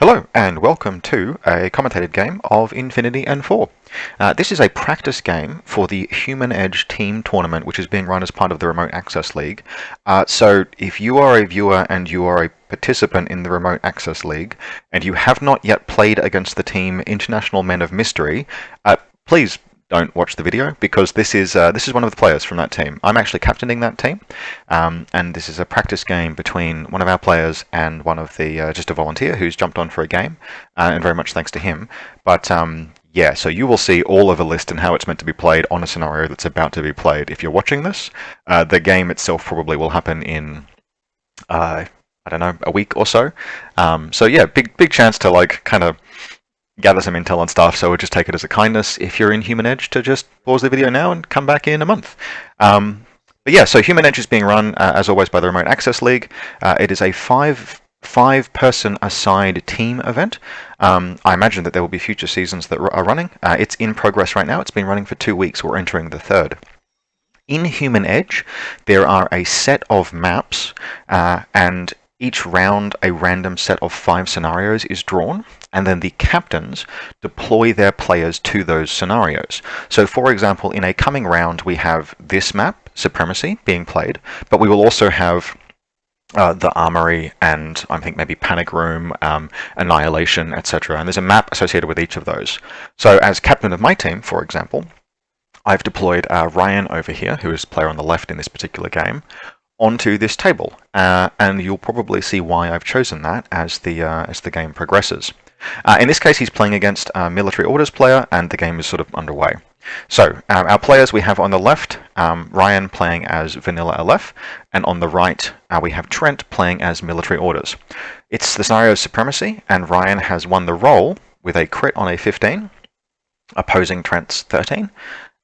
Hello and welcome to a commentated game of Infinity and 4. This is a practice game for the Human Edge Team Tournament, which is being run as part of the Remote Access League. So if you are a viewer and you are a participant in the Remote Access League and you have not yet played against the team International Men of Mystery, please don't watch the video because this is one of the players from that team. I'm actually captaining that team, and this is a practice game between one of our players and one of the just a volunteer who's jumped on for a game, and very much thanks to him. But yeah, so you will see all of the list and how it's meant to be played on a scenario that's about to be played. If you're watching this, the game itself probably will happen in I don't know, a week or so. So yeah, big chance to like kind of gather some intel and stuff, so we'll just take it as a kindness if you're in Human Edge to just pause the video now and come back in a month. But yeah, so Human Edge is being run, as always, by the Remote Access League. It is a five-person aside team event. I imagine that there will be future seasons that are running. It's in progress right now. It's been running for 2 weeks. We're entering the third. In Human Edge, there are a set of maps, and each round a random set of 5 scenarios is drawn, and then the captains deploy their players to those scenarios. So for example, in a coming round we have this map, Supremacy, being played, but we will also have the Armory and I think maybe Panic Room, Annihilation, etc. And there's a map associated with each of those. So as captain of my team, for example, I've deployed Ryan over here, who is player on the left in this particular game, onto this table, and you'll probably see why I've chosen that as the game progresses. In this case, he's playing against a military orders player, and the game is sort of underway. So our players we have on the left, Ryan playing as Vanilla Aleph, and on the right we have Trent playing as military orders. It's the scenario Supremacy, and Ryan has won the roll with a crit on a 15, opposing Trent's 13.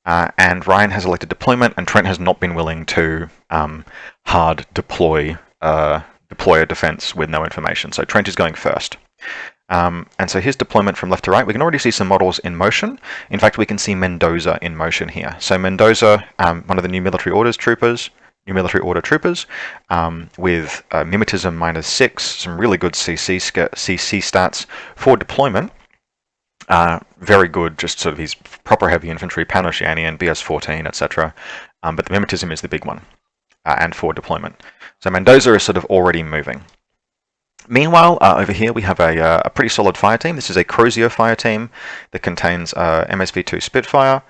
And Ryan has elected deployment, and Trent has not been willing to hard deploy a defense with no information. So Trent is going first. And so his deployment from left to right, we can already see some models in motion. In fact, we can see Mendoza in motion here. So Mendoza, one of the new military order troopers, with mimetism -6, some really good CC stats for deployment. Very good, just sort of his proper heavy infantry, Panoshianian, BS-14, etc. But the mimetism is the big one, and for deployment. So Mendoza is sort of already moving. Meanwhile, over here we have a pretty solid fire team. This is a Crozier fire team that contains MSV-2 Spitfire,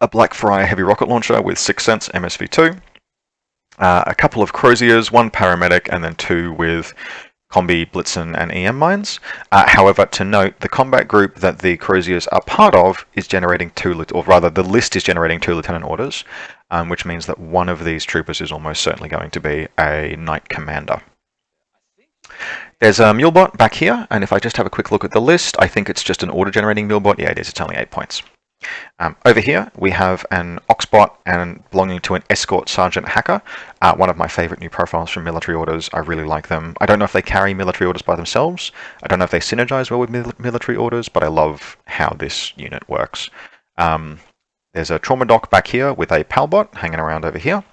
a Blackfriar heavy rocket launcher with 6 cents MSV-2, a couple of Croziers, 1 paramedic, and then 2 with Combi, Blitzen, and EM mines. However, to note, the combat group that the Croziers are part of is generating the list is generating 2 lieutenant orders, which means that one of these troopers is almost certainly going to be a Knight Commander. There's a Mulebot back here, and if I just have a quick look at the list, I think it's just an order-generating Mulebot. Yeah, it is. It's only 8 points. Over here, we have an Oxbot and belonging to an Escort Sergeant Hacker, one of my favorite new profiles from military orders. I really like them. I don't know if they carry military orders by themselves. I don't know if they synergize well with military orders, but I love how this unit works. There's a Trauma Doc back here with a Palbot hanging around over here.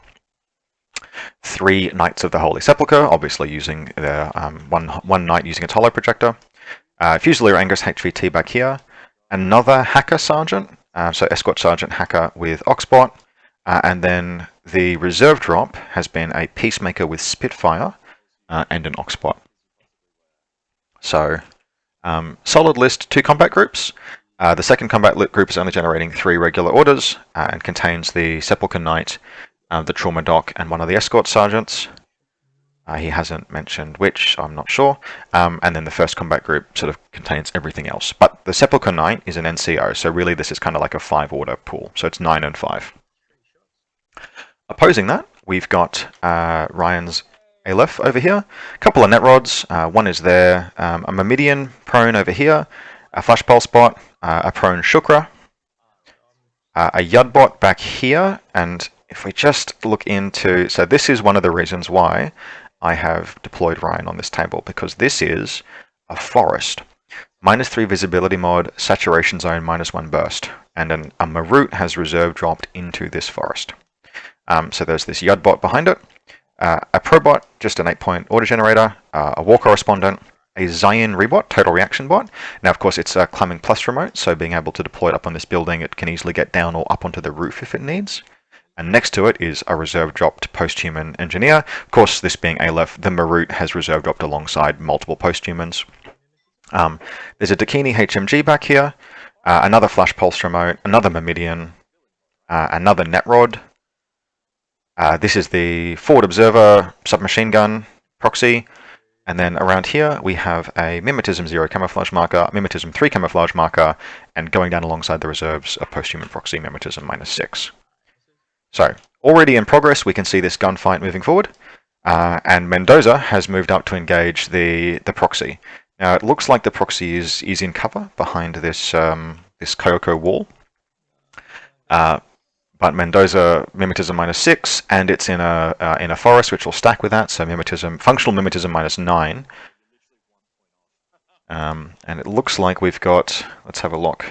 3 Knights of the Holy Sepulchre, obviously using their one Knight using a Tolo projector. Fusilier Angus HVT back here. Another Hacker Sergeant, so Escort Sergeant Hacker with Oxbot, and then the reserve drop has been a Peacemaker with Spitfire and an Oxbot. So, solid list, 2 combat groups. The second combat group is only generating 3 regular orders and contains the Sepulchre Knight, the Trauma Doc, and one of the Escort Sergeants. He hasn't mentioned which, I'm not sure. And then the first combat group sort of contains everything else. But the Sepulchre Knight is an NCO, so really this is kind of like a 5-order pool. So it's 9 and 5. Opposing that, we've got Ryan's Aleph over here. A couple of net rods. One is there. A Myrmidian prone over here. A Flash Pulse bot. A prone Shukra. A Yudbot back here. And if we just look into... So this is one of the reasons why I have deployed Ryan on this table, because this is a forest. -3 visibility mod, saturation zone, -1 burst. And a Meru has reserve dropped into this forest. So there's this Yudbot behind it. A Probot, just an 8-point auto generator. A War Correspondent. a Zion rebot, total reaction bot. Now, of course, it's a climbing plus remote, so being able to deploy it up on this building, it can easily get down or up onto the roof if it needs. And next to it is a reserve dropped post-human engineer. Of course, this being Aleph, the Meru has reserve dropped alongside multiple post-humans. There's a Dakini HMG back here, another flash pulse remote, another Myrmidian, another Netrod. This is the forward observer submachine gun proxy. And then around here we have a Mimetism 0 camouflage marker, Mimetism 3 camouflage marker, and going down alongside the reserves, a post-human proxy Mimetism -6. So, already in progress, we can see this gunfight moving forward, and Mendoza has moved up to engage the proxy. Now, it looks like the proxy is in cover behind this this Kyoko wall, but Mendoza Mimetism -6, and it's in a forest, which will stack with that. So Mimetism, functional Mimetism -9, and it looks like we've got. Let's have a look.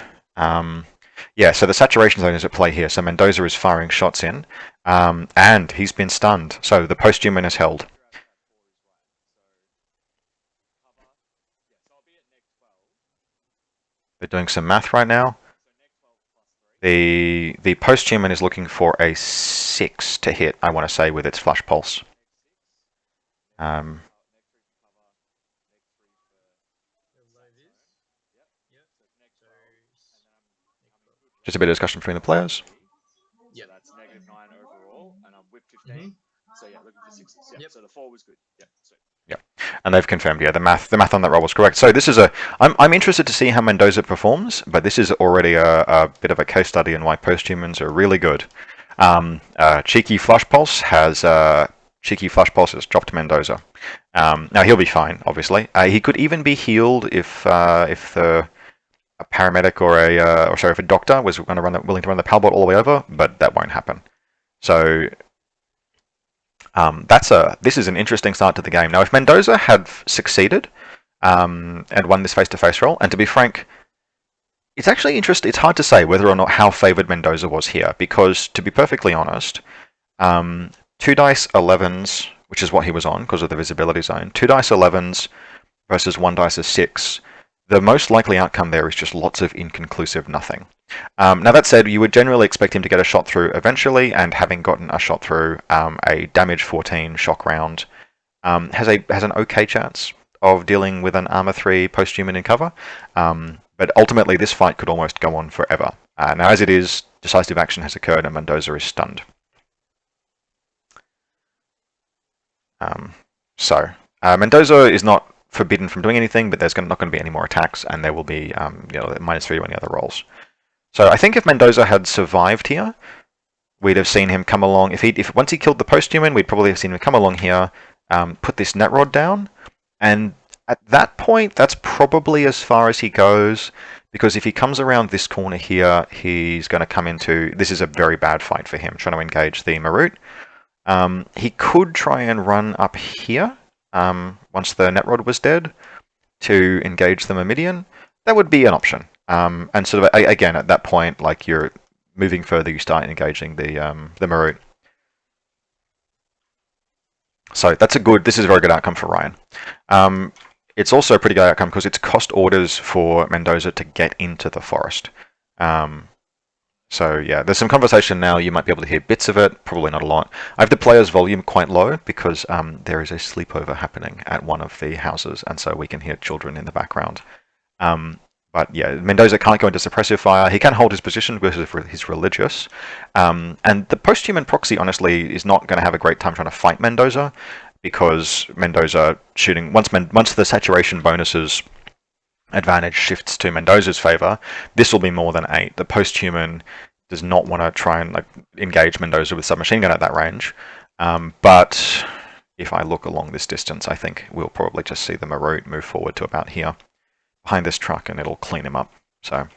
Yeah, so the saturation zone is at play here. So Mendoza is firing shots in, and he's been stunned. So the post-human is held. They're doing some math right now. The post-human is looking for a 6 to hit, I want to say, with its flash pulse. Just a bit of discussion between the players. Yeah, that's -9 overall, and I'm with 15. So yeah, looking for 6s. Yeah, so the 4 was good. Yeah. So. Yeah, and they've confirmed. Yeah, the math on that roll was correct. So this is I'm interested to see how Mendoza performs, but this is already a bit of a case study in why post-humans are really good. Cheeky Flash Pulse has dropped Mendoza. Now he'll be fine, obviously. He could even be healed if a paramedic or if a doctor was going to willing to run the Palbot all the way over, but that won't happen. So this is an interesting start to the game. Now, if Mendoza had succeeded and won this face-to-face roll, and to be frank, it's actually interesting. It's hard to say whether or not how favoured Mendoza was here, because to be perfectly honest, 2 dice 11s, which is what he was on because of the visibility zone, 2 dice 11s versus 1 dice of 6. The most likely outcome there is just lots of inconclusive nothing. Now that said, you would generally expect him to get a shot through eventually, and having gotten a shot through, a damage 14 shock round has an okay chance of dealing with an armor 3 post-human in cover. But ultimately, this fight could almost go on forever. Now, as it is, decisive action has occurred, and Mendoza is stunned. Mendoza is not forbidden from doing anything, but there's not going to be any more attacks, and there will be -3 to any other rolls. So I think if Mendoza had survived here, we'd have seen him come along. If once he killed the post-human, we'd probably have seen him come along here, put this Netrod down, and at that point, that's probably as far as he goes, because if he comes around this corner here, he's going to come into. This is a very bad fight for him, trying to engage the Meru. He could try and run up here. Once the Netrod was dead, to engage the Myrmidian, that would be an option. And sort of again at that point, like you're moving further, you start engaging the Meru. So this is a very good outcome for Ryan. It's also a pretty good outcome because it's cost orders for Mendoza to get into the forest. So yeah, there's some conversation now. You might be able to hear bits of it, probably not a lot. I have the player's volume quite low because there is a sleepover happening at one of the houses, and so we can hear children in the background. But yeah, Mendoza can't go into suppressive fire. He can hold his position because he's religious. And the post-human proxy, honestly, is not going to have a great time trying to fight Mendoza, because Mendoza shooting once the saturation bonuses advantage shifts to Mendoza's favor, this will be more than 8. The post-human does not want to try and engage Mendoza with submachine gun at that range. But if I look along this distance, I think we'll probably just see the Meru move forward to about here, behind this truck, and it'll clean him up. So,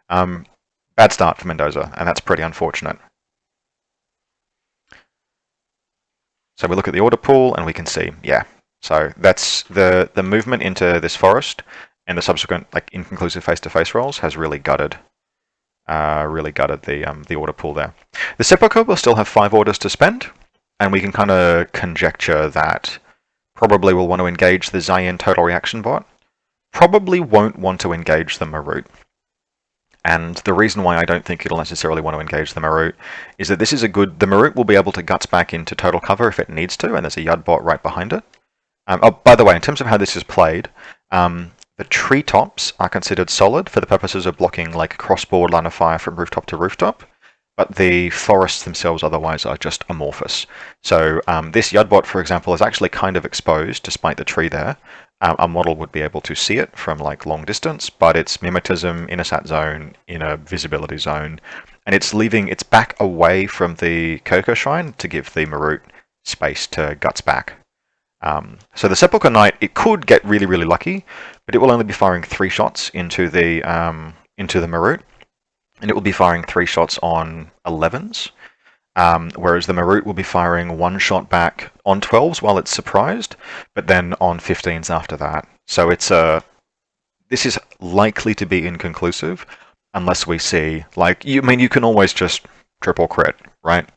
bad start for Mendoza, and that's pretty unfortunate. So we look at the order pool, and we can see, yeah. So that's the movement into this forest, and the subsequent inconclusive face-to-face rolls has really gutted the order pool there. The Sepulchre will still have 5 orders to spend, and we can kind of conjecture that probably we'll want to engage the Zion total reaction bot probably won't want to engage the Meru. And the reason why I don't think it'll necessarily want to engage the Meru is that this is the Meru will be able to guts back into total cover if it needs to, and there's a Yud bot right behind it. Oh, by the way, in terms of how this is played, the treetops are considered solid for the purposes of blocking like crossboard line of fire from rooftop to rooftop, but the forests themselves otherwise are just amorphous. So this Yudbot, for example, is actually kind of exposed despite the tree there. A model would be able to see it from like long distance, but it's mimetism in a sat zone, in a visibility zone, and it's back away from the Coco Shrine to give the Marut space to guts back. So the Sepulchre Knight, it could get really, really lucky, but it will only be firing 3 shots into the Marut, and it will be firing 3 shots on 11s, whereas the Marut will be firing 1 shot back on 12s while it's surprised, but then on 15s after that. So this is likely to be inconclusive unless we see, like, you can always just triple crit, right?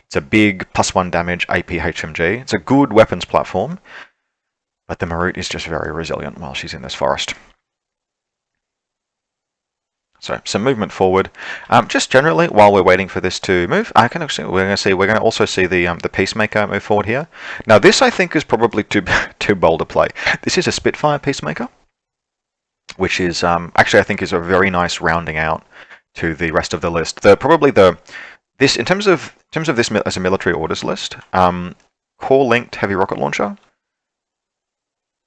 It's a big +1 damage AP HMG. It's a good weapons platform, but the Marut is just very resilient while she's in this forest. So some movement forward. Just generally, while we're waiting for this to move, we're going to also see the Peacemaker move forward here. Now this I think is probably too bold a play. This is a Spitfire Peacemaker, which is actually I think is a very nice rounding out to the rest of the list. This in terms of this as a military orders list, core linked heavy rocket launcher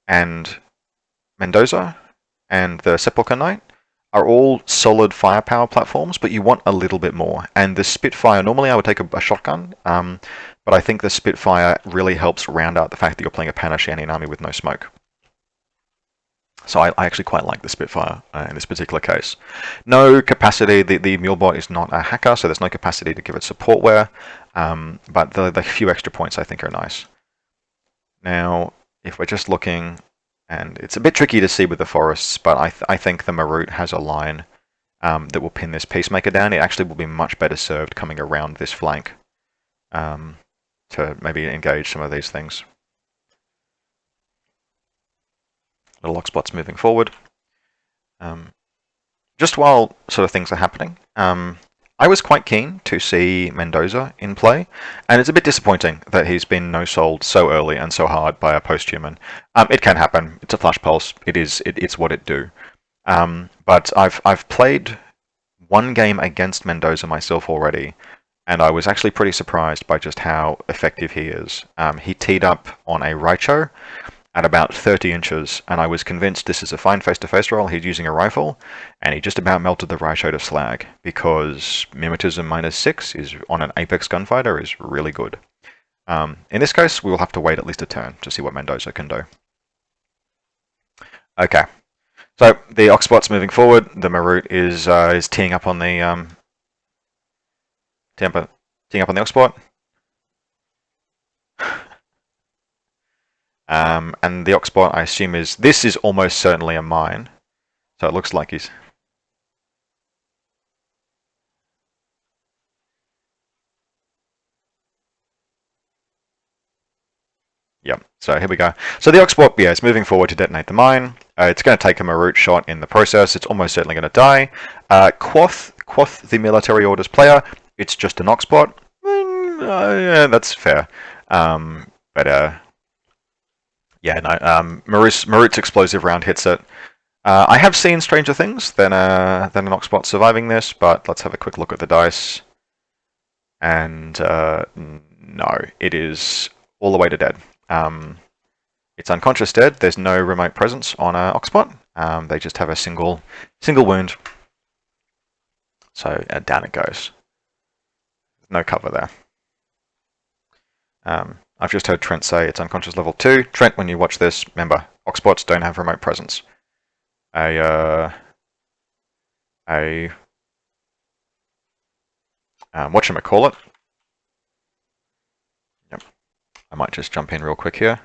and Mendoza and the Sepulchre Knight are all solid firepower platforms, but you want a little bit more. And the Spitfire, normally I would take a shotgun, but I think the Spitfire really helps round out the fact that you're playing a Panashanian army with no smoke. So I actually quite like the Spitfire in this particular case. No capacity, the Mulebot is not a hacker, so there's no capacity to give it support wear, but the few extra points I think are nice. Now, if we're just looking, and it's a bit tricky to see with the forests, but I think the Marut has a line that will pin this Peacemaker down. It actually will be much better served coming around this flank to maybe engage some of these things. Little lock spots moving forward. Just while sort of things are happening, I was quite keen to see Mendoza in play, and it's a bit disappointing that he's been no-sold so early and so hard by a post-human. It can happen. It's a flash pulse. It's what it do. But I've played 1 game against Mendoza myself already, and I was actually pretty surprised by just how effective he is. He teed up on a Raicho at about 30 inches, and I was convinced this is a fine face-to-face roll. He's using a rifle, and he just about melted the Raicho to slag, because Mimetism -6 is on an Apex gunfighter is really good. In this case, we will have to wait at least a turn to see what Mendoza can do. Okay, so the Oxbot's moving forward. The Marut is teeing up on the teeing up on the Oxbot. And the Oxbot, I assume, this is almost certainly a mine. So it looks like he's... Yep, so here we go. So the Oxbot, yeah, is moving forward to detonate the mine. It's going to take a Marut shot in the process. It's almost certainly going to die. Quoth, the military orders player, it's just an Oxbot. Yeah, that's fair. Yeah, no. Marut's explosive round hits it. I have seen stranger things than an Oxbot surviving this, but let's have a quick look at the dice. And no, it is all the way to dead. It's unconscious dead. There's no remote presence on an Oxbot. They just have a single wound. So down it goes. No cover there. I've just heard Trent say it's unconscious level 2. Trent, when you watch this, remember, Oxbots don't have remote presence. Whatchamacallit. Yep. I might just jump in real quick here.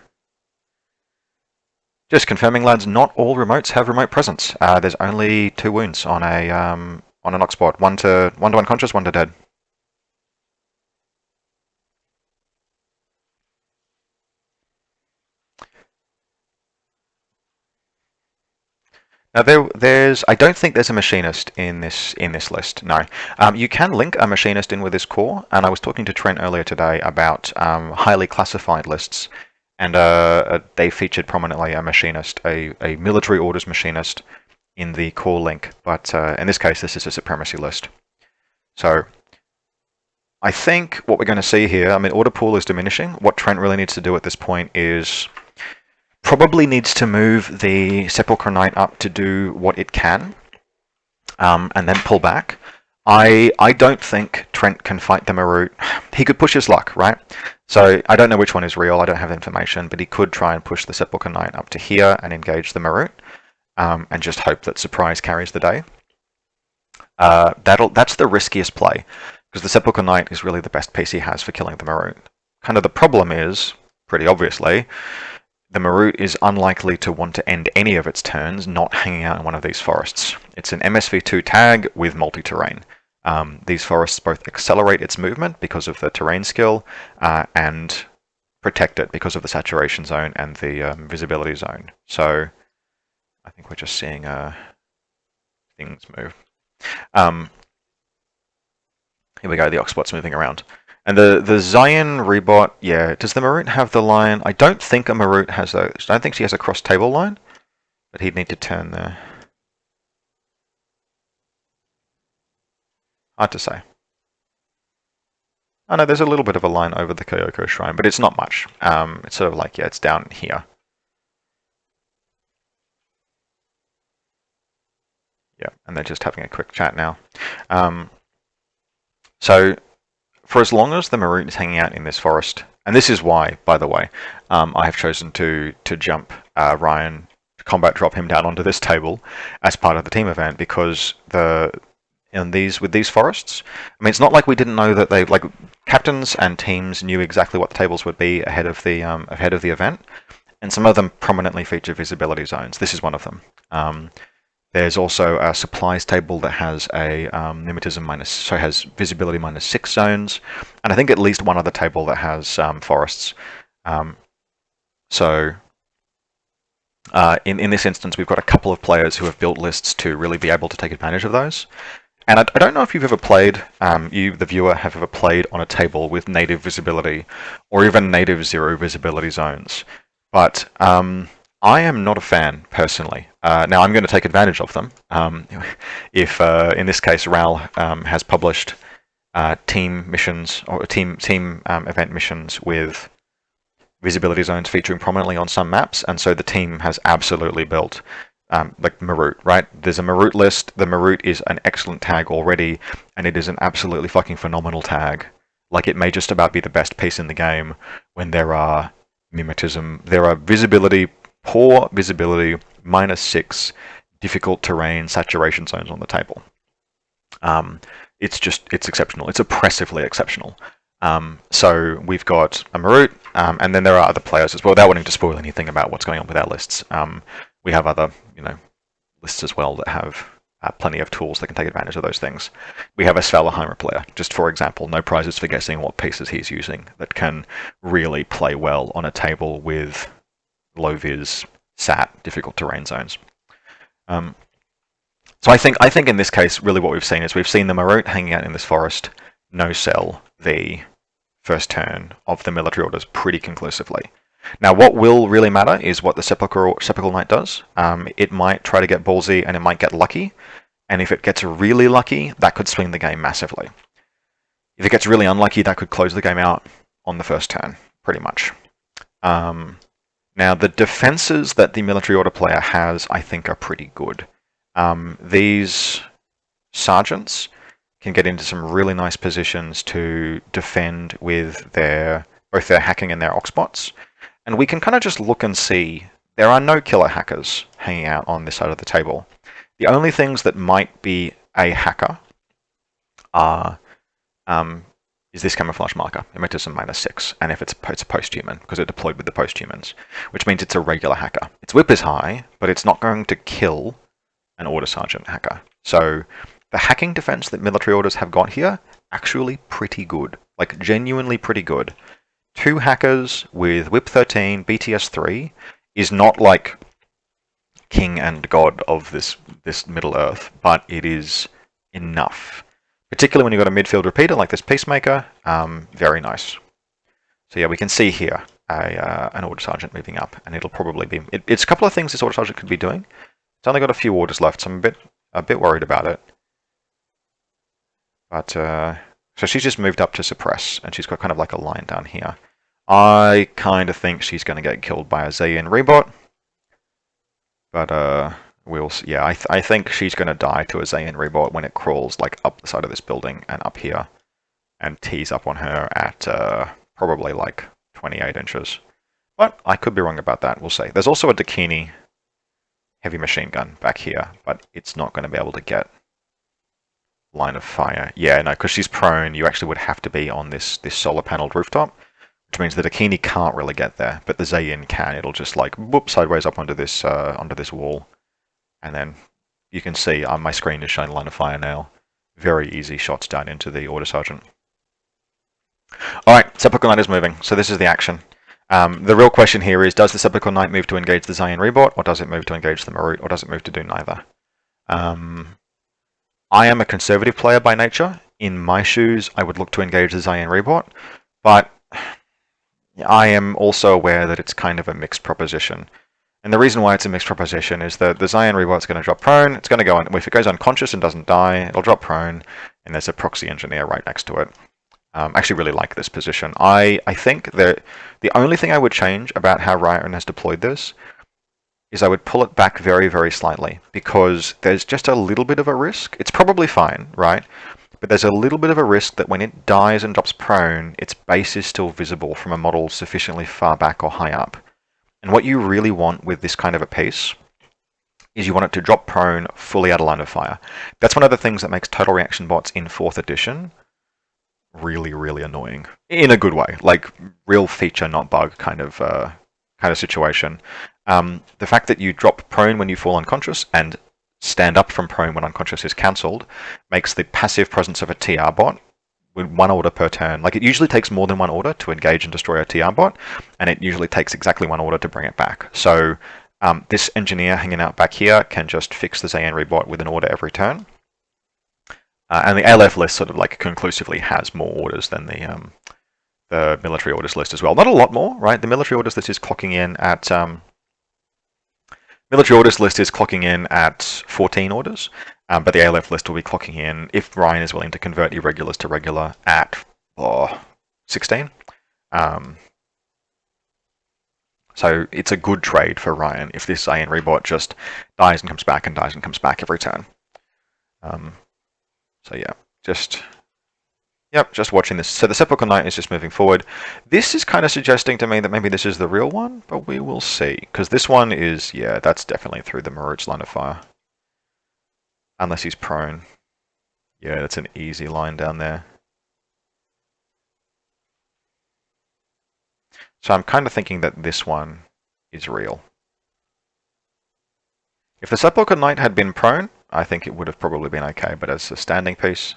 Just confirming, lads, not all remotes have remote presence. There's only 2 wounds on an Oxbot. One to unconscious, 1 to dead. Now there's I don't think there's a machinist in this list. No, you can link a machinist in with this core, and I was talking to Trent earlier today about highly classified lists, and they featured prominently a machinist, a military orders machinist, in the core link. But in this case, this is a supremacy list. So I think what we're going to see here, I mean, order pool is diminishing. What Trent really needs to do at this point is probably needs to move the Sepulchre Knight up to do what it can, and then pull back. I don't think Trent can fight the Meru. He could push his luck, right? So I don't know which one is real, I don't have the information, but he could try and push the Sepulchre Knight up to here and engage the Meru, and just hope that surprise carries the day. That's the riskiest play, because the Sepulchre Knight is really the best piece he has for killing the Meru. Kind of the problem is, pretty obviously, the Meru is unlikely to want to end any of its turns not hanging out in one of these forests. It's an MSV2 tag with multi-terrain. These forests both accelerate its movement because of the terrain skill, and protect it because of the saturation zone and the visibility zone. So I think we're just seeing things move. Here we go, the Oxbot's moving around. And the Zion rebot, yeah, does the Marut have the line? I don't think a Marut has a, I don't think she has a cross table line, but he'd need to turn there. Hard to say. Oh no, there's a little bit of a line over the Kyoko Shrine, but it's not much. It's sort of like, yeah, it's down here. Yeah, and they're just having a quick chat now. So for as long as the Marut is hanging out in this forest, and this is why, by the way, I have chosen to jump Ryan, combat drop him down onto this table as part of the team event, because with these forests, I mean, it's not like we didn't know that they, like, captains and teams knew exactly what the tables would be ahead of the event, and some of them prominently feature visibility zones. This is one of them. There's also a supplies table that has a mimetism has visibility -6 zones, and I think at least one other table that has forests. In this instance, we've got a couple of players who have built lists to really be able to take advantage of those. And I don't know if you've ever played, you, the viewer, have ever played on a table with native visibility or even native 0 visibility zones, but I am not a fan, personally. Now, I'm going to take advantage of them. If, in this case, Ral has published team missions or team event missions with visibility zones featuring prominently on some maps, and so the team has absolutely built like Marut, right? There's a Marut list. The Marut is an excellent tag already, and it is an absolutely fucking phenomenal tag. Like, it may just about be the best piece in the game when there are mimetism, there are visibility, poor visibility, -6, difficult terrain, saturation zones on the table. It's exceptional. It's oppressively exceptional. So we've got a Marut, and then there are other players as well. Without wanting to spoil anything about what's going on with our lists, we have other, lists as well that have plenty of tools that can take advantage of those things. We have a Svalaheimer player, just for example, no prizes for guessing what pieces he's using, that can really play well on a table with low vis, sat, difficult terrain zones. So I think in this case, really what we've seen is we've seen the Marut hanging out in this forest, no-sell the first turn of the military orders pretty conclusively. Now, what will really matter is what the Sepulchre Knight does. It might try to get ballsy, and it might get lucky, and if it gets really lucky, that could swing the game massively. If it gets really unlucky, that could close the game out on the first turn, pretty much. Now, the defenses that the military order player has, I think, are pretty good. These sergeants can get into some really nice positions to defend with both their hacking and their oxbots. And we can kind of just look and see there are no killer hackers hanging out on this side of the table. The only things that might be a hacker are is this camouflage marker, mimetism -6, and if it's a post-human, because it deployed with the post-humans, which means it's a regular hacker. Its whip is high, but it's not going to kill an order sergeant hacker. So the hacking defense that military orders have got here, actually pretty good. Like, genuinely pretty good. 2 hackers with whip 13, BTS 3 is not like king and god of this Middle Earth, but it is enough. Particularly when you've got a midfield repeater like this Peacemaker, very nice. So yeah, we can see here an order sergeant moving up, and it'll probably be. It's a couple of things this order sergeant could be doing. It's only got a few orders left, so I'm a bit worried about it. But so she's just moved up to suppress, and she's got kind of like a line down here. I kind of think she's going to get killed by a Zayin rebot, but we'll see. Yeah, I think she's going to die to a Zayin rebot when it crawls like up the side of this building and up here, and tees up on her at probably like 28 inches. But I could be wrong about that. We'll see. There's also a Dakini heavy machine gun back here, but it's not going to be able to get line of fire. Yeah, no, because she's prone, you actually would have to be on this solar paneled rooftop, which means the Dakini can't really get there, but the Zayin can. It'll just like whoop sideways up onto this wall, and then you can see on my screen is showing line of fire now. Very easy shots down into the order sergeant. All right, Sepulchral Knight is moving, so this is the action. The real question here is, does the Sepulchral Knight move to engage the Zayin rebot, or does it move to engage the Meru, or does it move to do neither? I am a conservative player by nature. In my shoes, I would look to engage the Zayin rebot, but I am also aware that it's kind of a mixed proposition. And the reason why it's a mixed proposition is that the Zayin rebot's going to drop prone, it's going to go on, if it goes unconscious and doesn't die, it'll drop prone, and there's a proxy engineer right next to it. I actually really like this position. I think that the only thing I would change about how Ryan has deployed this is I would pull it back very, very slightly, because there's just a little bit of a risk. It's probably fine, right? But there's a little bit of a risk that when it dies and drops prone, its base is still visible from a model sufficiently far back or high up. And what you really want with this kind of a piece is you want it to drop prone fully out of line of fire. That's one of the things that makes total reaction bots in 4th edition really, really annoying. In a good way, like real feature, not bug kind of situation. The fact that you drop prone when you fall unconscious and stand up from prone when unconscious is cancelled makes the passive presence of a TR bot with 1 order per turn. Like, it usually takes more than 1 order to engage and destroy a TR bot, and it usually takes exactly 1 order to bring it back. So this engineer hanging out back here can just fix the Zayin rebot with an order every turn. And the Aleph list sort of like conclusively has more orders than the military orders list as well. Not a lot more, right? The military orders list is clocking in at 14 orders, but the Aleph list will be clocking in, if Ryan is willing to convert irregulars to regular, at 16. So it's a good trade for Ryan if this Zayin rebot just dies and comes back and dies and comes back every turn. So yeah, just watching this. So the Sepulchral Knight is just moving forward. This is kind of suggesting to me that maybe this is the real one, but we will see. Because this one is, yeah, that's definitely through the Meru's line of fire. Unless he's prone. Yeah, that's an easy line down there. So I'm kind of thinking that this one is real. If the Sepulchral Knight had been prone, I think it would have probably been okay, but as a standing piece...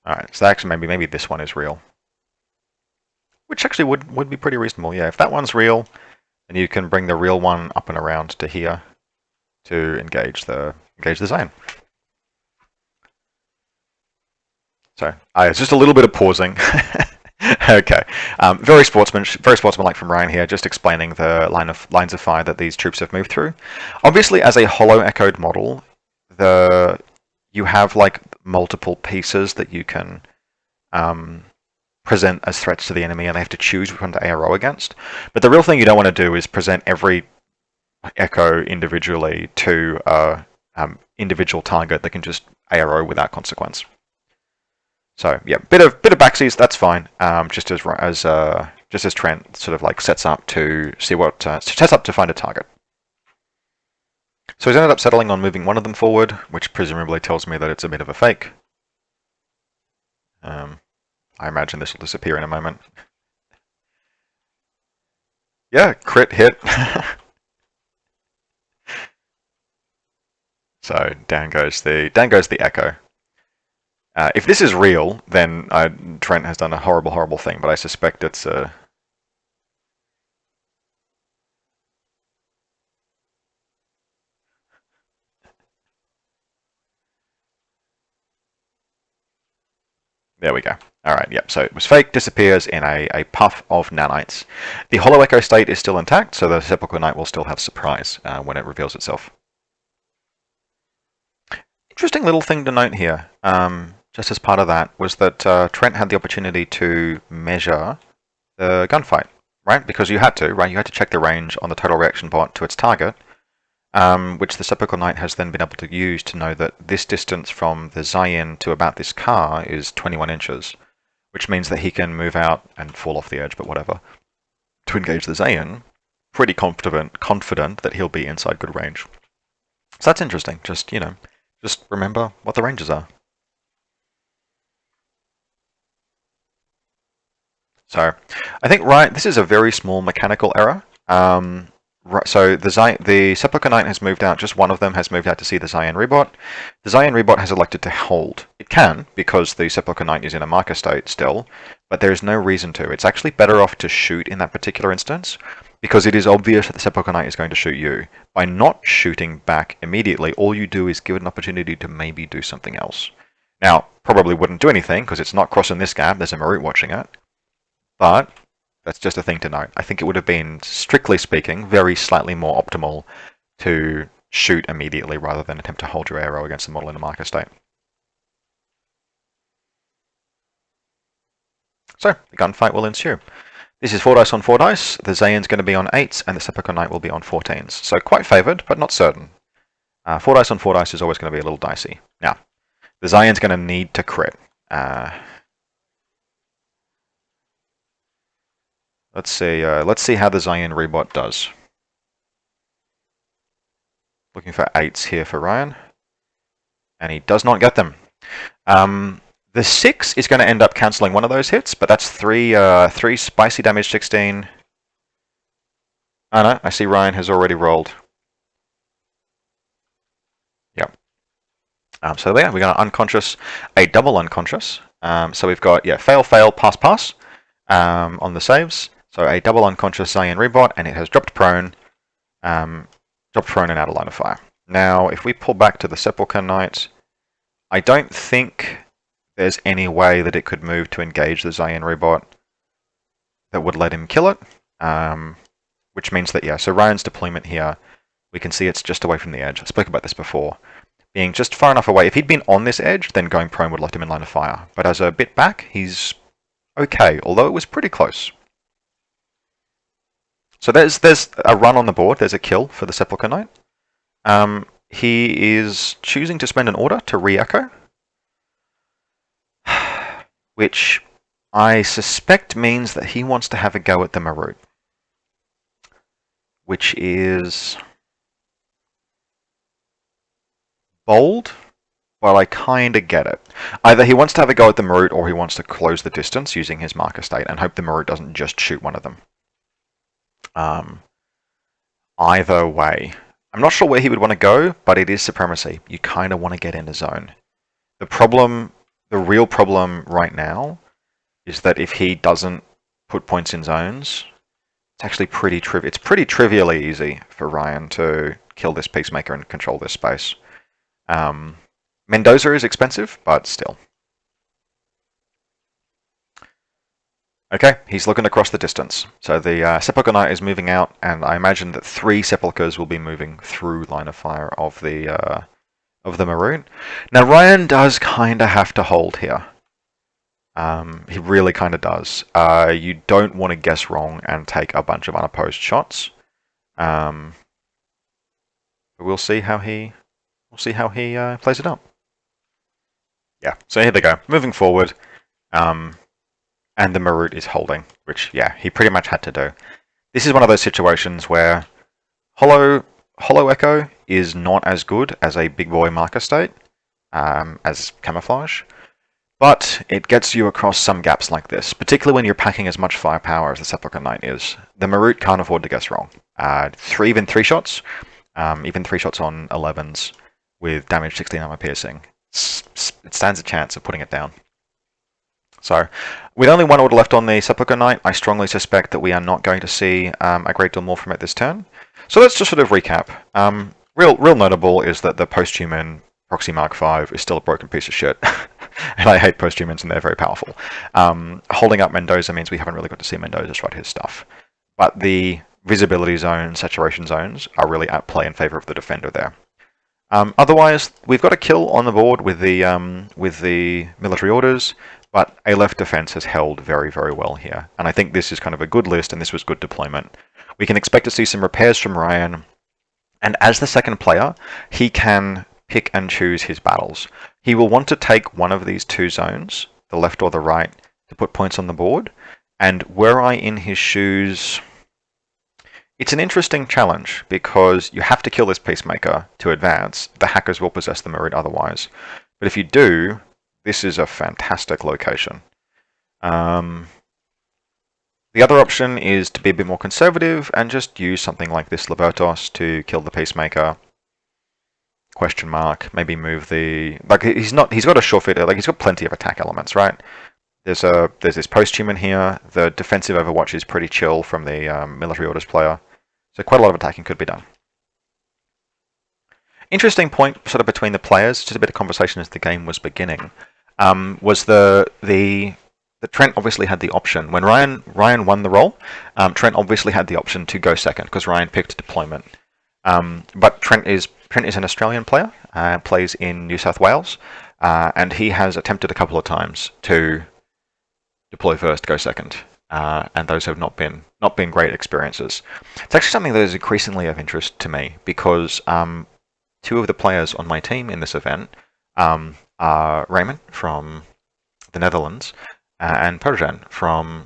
Alright, so actually maybe this one is real. Which actually would be pretty reasonable, yeah. If that one's real, then you can bring the real one up and around to here to engage the Zayin. So, it's just a little bit of pausing. Okay, very sportsmanlike from Ryan here, just explaining the lines of fire that these troops have moved through. Obviously, as a hollow echoed model, you have like multiple pieces that you can present as threats to the enemy, and they have to choose which one to ARO against. But the real thing you don't want to do is present every echo individually to an individual target that can just ARO without consequence. So yeah, bit of backsies, that's fine. Just as Trent sort of like sets up to see what sets up to find a target. So he's ended up settling on moving one of them forward, which presumably tells me that it's a bit of a fake. I imagine this will disappear in a moment. Yeah, crit hit. So down goes the echo. If this is real, then Trent has done a horrible, horrible thing, but I suspect it's... There we go. Alright, yep, so it was fake, disappears in a puff of nanites. The Hollow Echo state is still intact, so the Sepulchre Knight will still have surprise when it reveals itself. Interesting little thing to note here, just as part of that, was that Trent had the opportunity to measure the gunfight, right? Because you had to, right? You had to check the range on the total reaction bot to its target, which the Sepulchre Knight has then been able to use to know that this distance from the Zayin to about this car is 21 inches, which means that he can move out and fall off the edge, but whatever, to engage the Zayin. Pretty confident that he'll be inside good range. So that's interesting. Just, just remember what the ranges are. So I think this is a very small mechanical error. So the Sepulchre Knight has moved out, just one of them has moved out to see the Zayin Rebot. The Zayin Rebot has elected to hold. It can, because the Sepulchre Knight is in a marker state still, but there is no reason to. It's actually better off to shoot in that particular instance, because it is obvious that the Sepulchre Knight is going to shoot you. By not shooting back immediately, all you do is give it an opportunity to maybe do something else. Now, probably wouldn't do anything, because it's not crossing this gap, there's a Meru watching it, but that's just a thing to note. I think it would have been, strictly speaking, very slightly more optimal to shoot immediately rather than attempt to hold your arrow against the model in a marker state. So, the gunfight will ensue. This is 4 dice on 4 dice, the Zayin's going to be on 8s, and the Sepulchre Knight will be on 14s. So quite favoured, but not certain. 4 dice on 4 dice is always going to be a little dicey. Now, the Zayin's going to need to crit. Let's see how the Zayin Rebot does. Looking for 8s here for Ryan. And he does not get them. The 6 is going to end up cancelling one of those hits, but that's 3 spicy damage 16. Oh no, I see Ryan has already rolled. Yep. So yeah, we're going to unconscious, a double unconscious. So we've got, fail, fail, pass, pass on the saves. So a double unconscious Zayin Rebot, and it has dropped prone and out of line of fire. Now, if we pull back to the Sepulchre Knight, I don't think there's any way that it could move to engage the Zayin Rebot that would let him kill it, which means that, so Ryan's deployment here, we can see it's just away from the edge. I spoke about this before. Being just far enough away, if he'd been on this edge, then going prone would let him in line of fire. But as a bit back, he's okay, although it was pretty close. So there's a run on the board, there's a kill for the Sepulchre Knight. He is choosing to spend an order to re-echo, which I suspect means that he wants to have a go at the Meru, which is bold, but I kinda get it. Either he wants to have a go at the Meru, or he wants to close the distance using his marker state and hope the Meru doesn't just shoot one of them. Either way, I'm not sure where he would want to go, but it is Supremacy. You kind of want to get in the zone. The real problem right now is that if he doesn't put points in zones, it's actually pretty trivially easy for Ryan to kill this Peacemaker and control this space. Mendoza is expensive, but still. Okay, he's looking across the distance. So the Sepulchre Knight is moving out, and I imagine that 3 Sepulchres will be moving through line of fire of the Maroon. Now Ryan does kind of have to hold here. He really kind of does. You don't want to guess wrong and take a bunch of unopposed shots. But we'll see how he plays it up. Yeah, so here they go, moving forward. And the Meru is holding, which, he pretty much had to do. This is one of those situations where Hollow Echo is not as good as a big boy marker state, as camouflage, but it gets you across some gaps like this, particularly when you're packing as much firepower as the Sepulchre Knight is. The Meru can't afford to guess wrong. Even 3 shots on 11s with damage 16 armor piercing. it stands a chance of putting it down. So, with only one order left on the Sepulchre Knight, I strongly suspect that we are not going to see a great deal more from it this turn. So let's just sort of recap. Real notable is that the post-human Proxy Mark V is still a broken piece of shit. And I hate post-humans and they're very powerful. Holding up Mendoza means we haven't really got to see Mendoza strut his stuff. But the visibility zones, saturation zones are really at play in favor of the defender there. Otherwise, we've got a kill on the board with the military orders, but Aleph defense has held very, very well here. And I think this is kind of a good list, and this was good deployment. We can expect to see some repairs from Ryan, and as the second player, he can pick and choose his battles. He will want to take one of these two zones, the left or the right, to put points on the board, and were I in his shoes... It's an interesting challenge, because you have to kill this Peacemaker to advance. The hackers will possess the Meru otherwise. But if you do, this is a fantastic location. The other option is to be a bit more conservative and just use something like this Libertos to kill the Peacemaker. Question mark. Maybe move the... Like, he's got a surefooter, like he's got plenty of attack elements, right? There's this post-human here. The defensive overwatch is pretty chill from the military orders player. So quite a lot of attacking could be done. Interesting point sort of between the players, just a bit of conversation as the game was beginning, was the Trent obviously had the option. When Ryan won the roll, Trent obviously had the option to go second because Ryan picked deployment. But Trent is an Australian player, plays in New South Wales, and he has attempted a couple of times to deploy first, go second. And those have not been great experiences. It's actually something that is increasingly of interest to me because two of the players on my team in this event are Raymond from the Netherlands and Persian from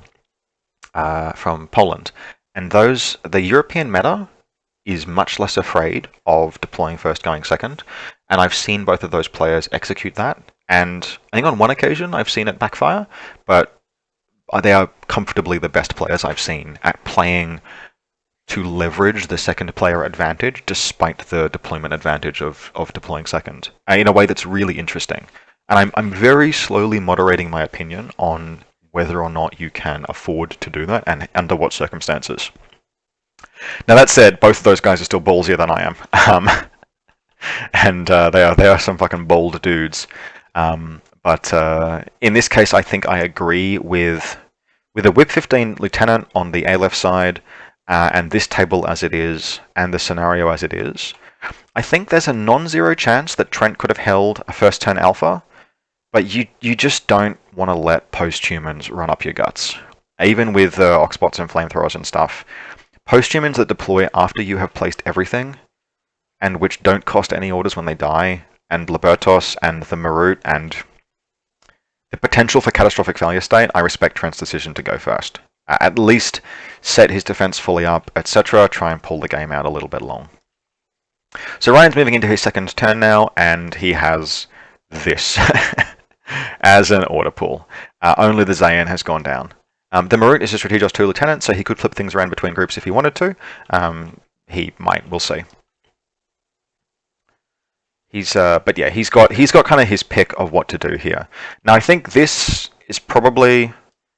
Poland, and the European meta is much less afraid of deploying first, going second, and I've seen both of those players execute that. And I think on one occasion I've seen it backfire, but they are comfortably the best players I've seen at playing to leverage the second player advantage despite the deployment advantage of deploying second in a way that's really interesting. And I'm very slowly moderating my opinion on whether or not you can afford to do that and under what circumstances. Now that said, both of those guys are still ballsier than I am. And they are some fucking bold dudes. But in this case, I think I agree with a Whip 15 Lieutenant on the Aleph side, and this table as it is, and the scenario as it is. I think there's a non-zero chance that Trent could have held a first turn alpha, but you just don't want to let post-humans run up your guts. Even with Oxbots and flamethrowers and stuff, post-humans that deploy after you have placed everything, and which don't cost any orders when they die, and Libertos and the Meru and the potential for catastrophic failure state, I respect Trent's decision to go first. At least set his defense fully up, etc. Try and pull the game out a little bit long. So Ryan's moving into his second turn now, and he has this as an order pool. Only the Zayan has gone down. The Marut is a Strategos 2 Lieutenant, so he could flip things around between groups if he wanted to. He might, we'll see. But yeah, he's got kind of his pick of what to do here. Now I think this is probably,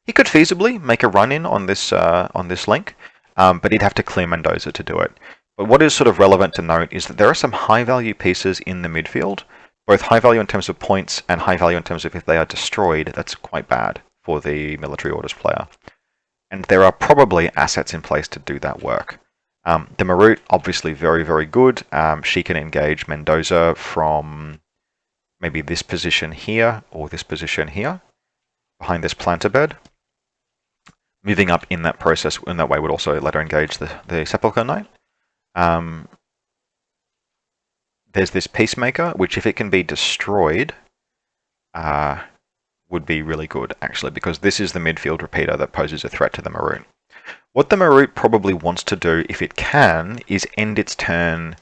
he could feasibly make a run in on this link, but he'd have to clear Mendoza to do it. But what is sort of relevant to note is that there are some high value pieces in the midfield, both high value in terms of points and high value in terms of if they are destroyed, that's quite bad for the military orders player. And there are probably assets in place to do that work. The Marut, obviously very, very good. She can engage Mendoza from maybe this position here or this position here, behind this planter bed. Moving up in that process, in that way, would also let her engage the Sepulchre Knight. There's this Peacemaker, which if it can be destroyed, would be really good, actually, because this is the midfield repeater that poses a threat to the Marut. What the Marut probably wants to do, if it can, is end its turn,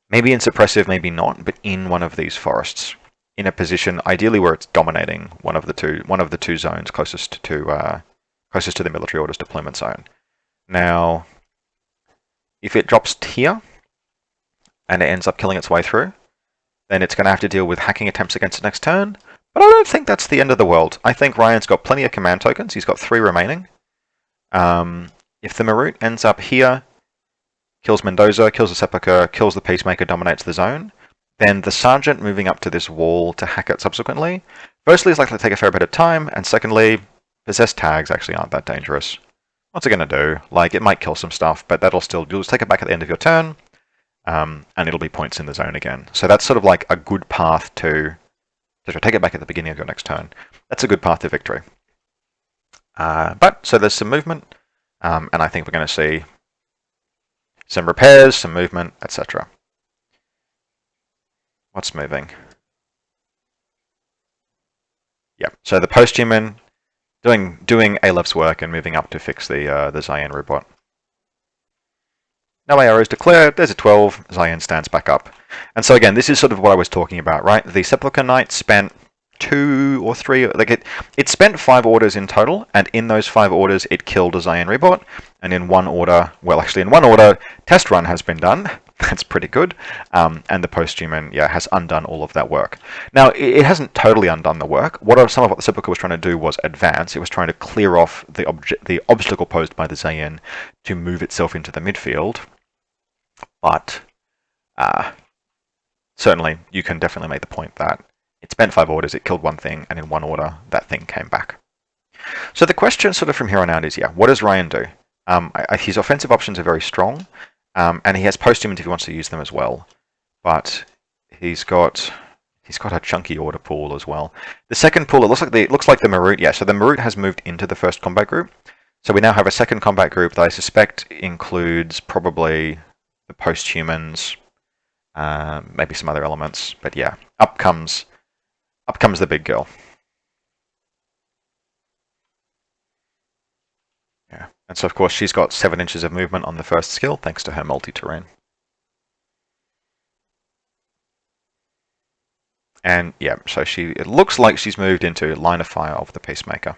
maybe in suppressive, maybe not, but in one of these forests, in a position ideally where it's dominating one of the two zones closest to the military orders deployment zone. Now, if it drops here and it ends up killing its way through, then it's going to have to deal with hacking attempts against the next turn. But I don't think that's the end of the world. I think Ryan's got plenty of command tokens. He's got 3 remaining. If the Meru ends up here, kills Mendoza, kills the Sepulchre, kills the Peacemaker, dominates the zone, then the Sergeant moving up to this wall to hack it subsequently, firstly, is likely to take a fair bit of time, and secondly, possessed tags actually aren't that dangerous. What's it going to do? Like, it might kill some stuff, but that'll still, you'll just take it back at the end of your turn, and it'll be points in the zone again. So that's sort of like a good path to take it back at the beginning of your next turn. That's a good path to victory. So there's some movement, and I think we're going to see some repairs, some movement, etc. What's moving? Yeah, so the post-human doing Aleph's work and moving up to fix the Zayan robot. No arrows declared, there's a 12, Zayan stands back up. And so again, this is sort of what I was talking about, right? The Sepulchre Knight spent 2 or 3, like it spent 5 orders in total, and in those 5 orders it killed a Zayan robot, and in one order, test run has been done. That's pretty good. And the post-human, has undone all of that work. Now, it hasn't totally undone the work. Some of what the Sepulchre was trying to do was advance. It was trying to clear off the obstacle posed by the Zayan to move itself into the midfield. But certainly, you can definitely make the point that it spent 5 orders, it killed one thing, and in one order, that thing came back. So the question sort of from here on out is, what does Ryan do? His offensive options are very strong, and he has post-humans if he wants to use them as well. But he's got a chunky order pool as well. The second pool, it looks like the Meru. Yeah, so the Meru has moved into the first combat group. So we now have a second combat group that I suspect includes probably the post-humans, maybe some other elements. But yeah, up comes the big girl. Yeah, and so of course she's got 7 inches of movement on the first skill thanks to her multi-terrain. And yeah, so it looks like she's moved into line of fire of the Peacemaker.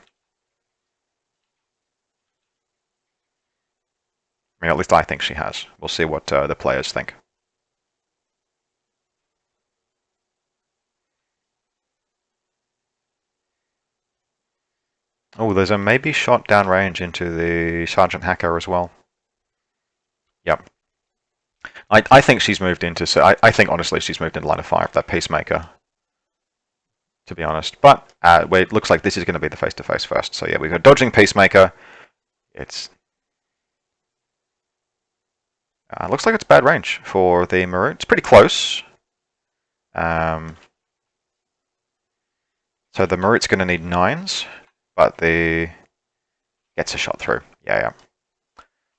I mean, at least I think she has. We'll see what the players think. Oh, there's a maybe shot downrange into the Sergeant Hacker as well. Yep. I think she's moved into. So I think honestly she's moved into line of fire of that Peacemaker. To be honest, but it looks like this is going to be the face-to-face first. So yeah, we've got dodging Peacemaker. It's looks like it's bad range for the Meru. It's pretty close. So the Meru's going to need 9s, but the gets a shot through. Yeah.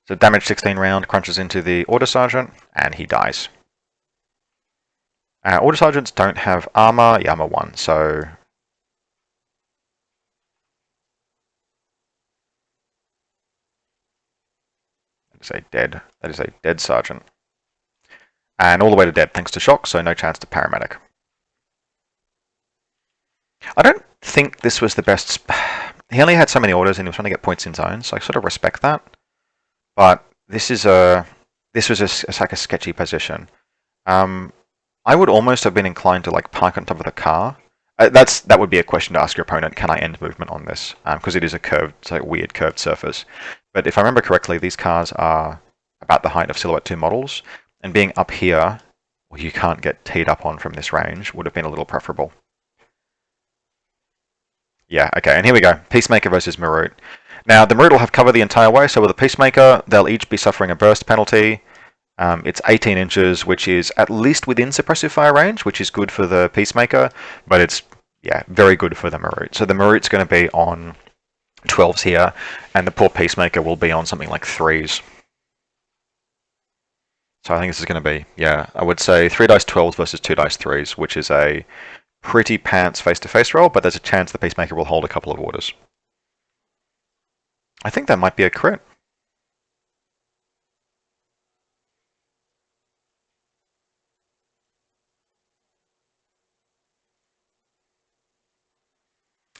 So damage 16 round, crunches into the Order Sergeant, and he dies. Order Sergeants don't have armor, armor 1, so that is a dead Sergeant. And all the way to dead thanks to shock, so no chance to paramedic. I don't think this was the best. He only had so many orders and he was trying to get points in zones, so I sort of respect that. But this was like a sketchy position. I would almost have been inclined to like park on top of the car. That would be a question to ask your opponent. Can I end movement on this? Because it is a curved, it's like a weird curved surface. But if I remember correctly, these cars are about the height of Silhouette 2 models, and being up here, where you can't get teed up on from this range, would have been a little preferable. Yeah, okay, and here we go. Peacemaker versus Meru. Now, the Meru will have cover the entire way, so with the Peacemaker, they'll each be suffering a burst penalty. It's 18 inches, which is at least within suppressive fire range, which is good for the Peacemaker, but it's, very good for the Meru. So the Meru's going to be on 12s here, and the poor Peacemaker will be on something like 3s. So I think this is going to be, I would say 3 dice 12s versus 2 dice 3s, which is a pretty pants face-to-face roll, but there's a chance the Peacemaker will hold a couple of orders. I think that might be a crit.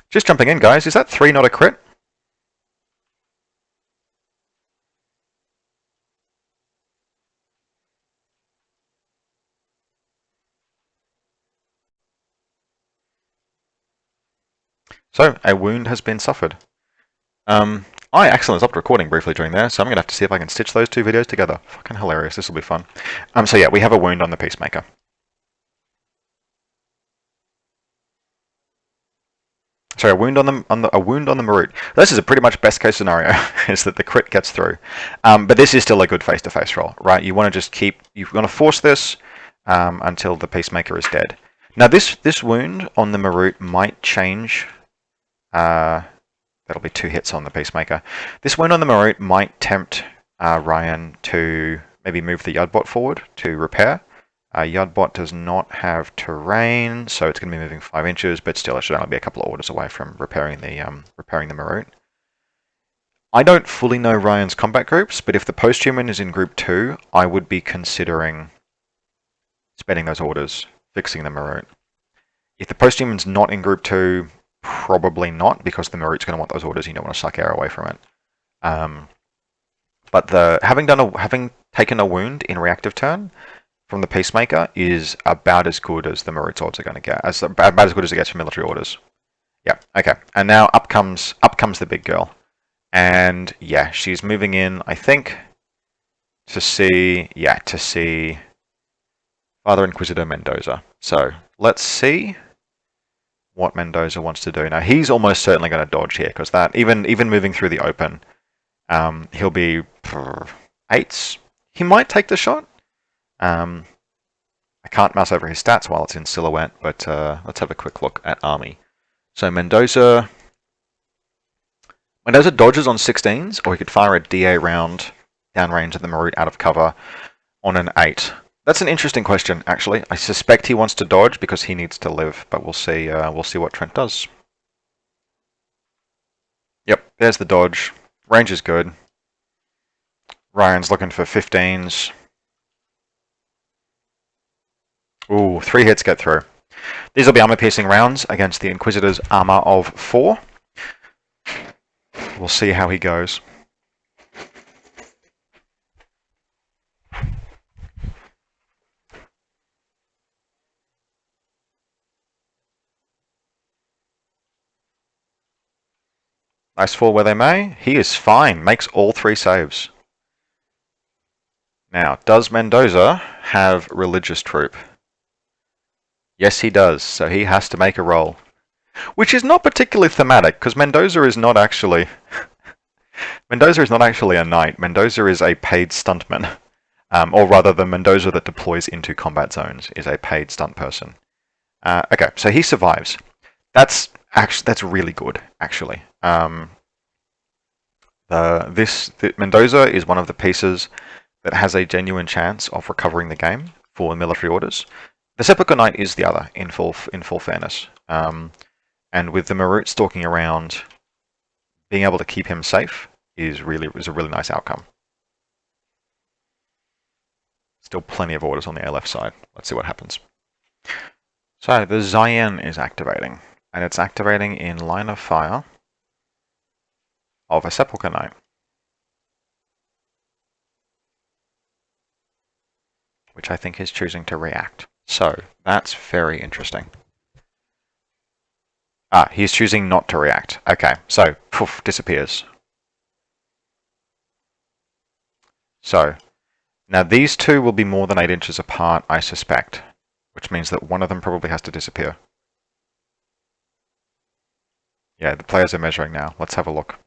Just jumping in, guys, is that 3 not a crit? So, a wound has been suffered. I accidentally stopped recording briefly during there, so I'm going to have to see if I can stitch those two videos together. Fucking hilarious, this will be fun. So yeah, we have a wound on the Peacemaker. Sorry, a wound on the Meru. This is a pretty much best case scenario, is that the crit gets through. But this is still a good face-to-face roll, right? You want to just you want to force this until the Peacemaker is dead. Now this wound on the Meru might change. That'll be 2 hits on the Peacemaker. This wound on the Meru might tempt Ryan to maybe move the Yudbot forward to repair. Yudbot does not have terrain, so it's going to be moving 5 inches, but still it should only be a couple of orders away from repairing the Meru. I don't fully know Ryan's combat groups, but if the posthuman is in group 2, I would be considering spending those orders, fixing the Meru. If the posthuman's not in group 2, probably not, because the Meru's going to want those orders. You don't want to suck air away from it. But having taken a wound in reactive turn from the Peacemaker is about as good as the Meru's odds are going to get, about as good as it gets for military orders. Yeah, okay. And now up comes the big girl, and yeah, she's moving in, I think, to see Father Inquisitor Mendoza. So let's see what Mendoza wants to do. Now he's almost certainly going to dodge here, because that even moving through the open, he'll be 8s. He might take the shot. I can't mouse over his stats while it's in silhouette, but let's have a quick look at Army. So Mendoza dodges on 16s, or he could fire a DA round downrange at the Meru out of cover on an 8. That's an interesting question, actually. I suspect he wants to dodge because he needs to live, but we'll see. We'll see what Trent does. Yep, there's the dodge. Range is good. Ryan's looking for 15s. Ooh, 3 hits get through. These will be armor-piercing rounds against the Inquisitor's armor of 4. We'll see how he goes. Nice fall where they may. He is fine. Makes all 3 saves. Now, does Mendoza have Religious Troop? Yes, he does. So he has to make a roll. Which is not particularly thematic, because Mendoza is not actually a knight. Mendoza is a paid stuntman. Or rather, the Mendoza that deploys into combat zones is a paid stunt person. Okay, so he survives. That's really good, actually. Mendoza is one of the pieces that has a genuine chance of recovering the game for military orders. The Sepulchre Knight is the other, in full fairness. And with the Meru stalking around, being able to keep him safe is a really nice outcome. Still plenty of orders on the Aleph side. Let's see what happens. So the Zayen is activating, and it's activating in line of fire of a Sepulchre Knight, which I think is choosing to react. So that's very interesting. He's choosing not to react. Okay, so poof, disappears. So now these 2 will be more than 8 inches apart, I suspect, which means that one of them probably has to disappear. Yeah, the players are measuring now. Let's have a look.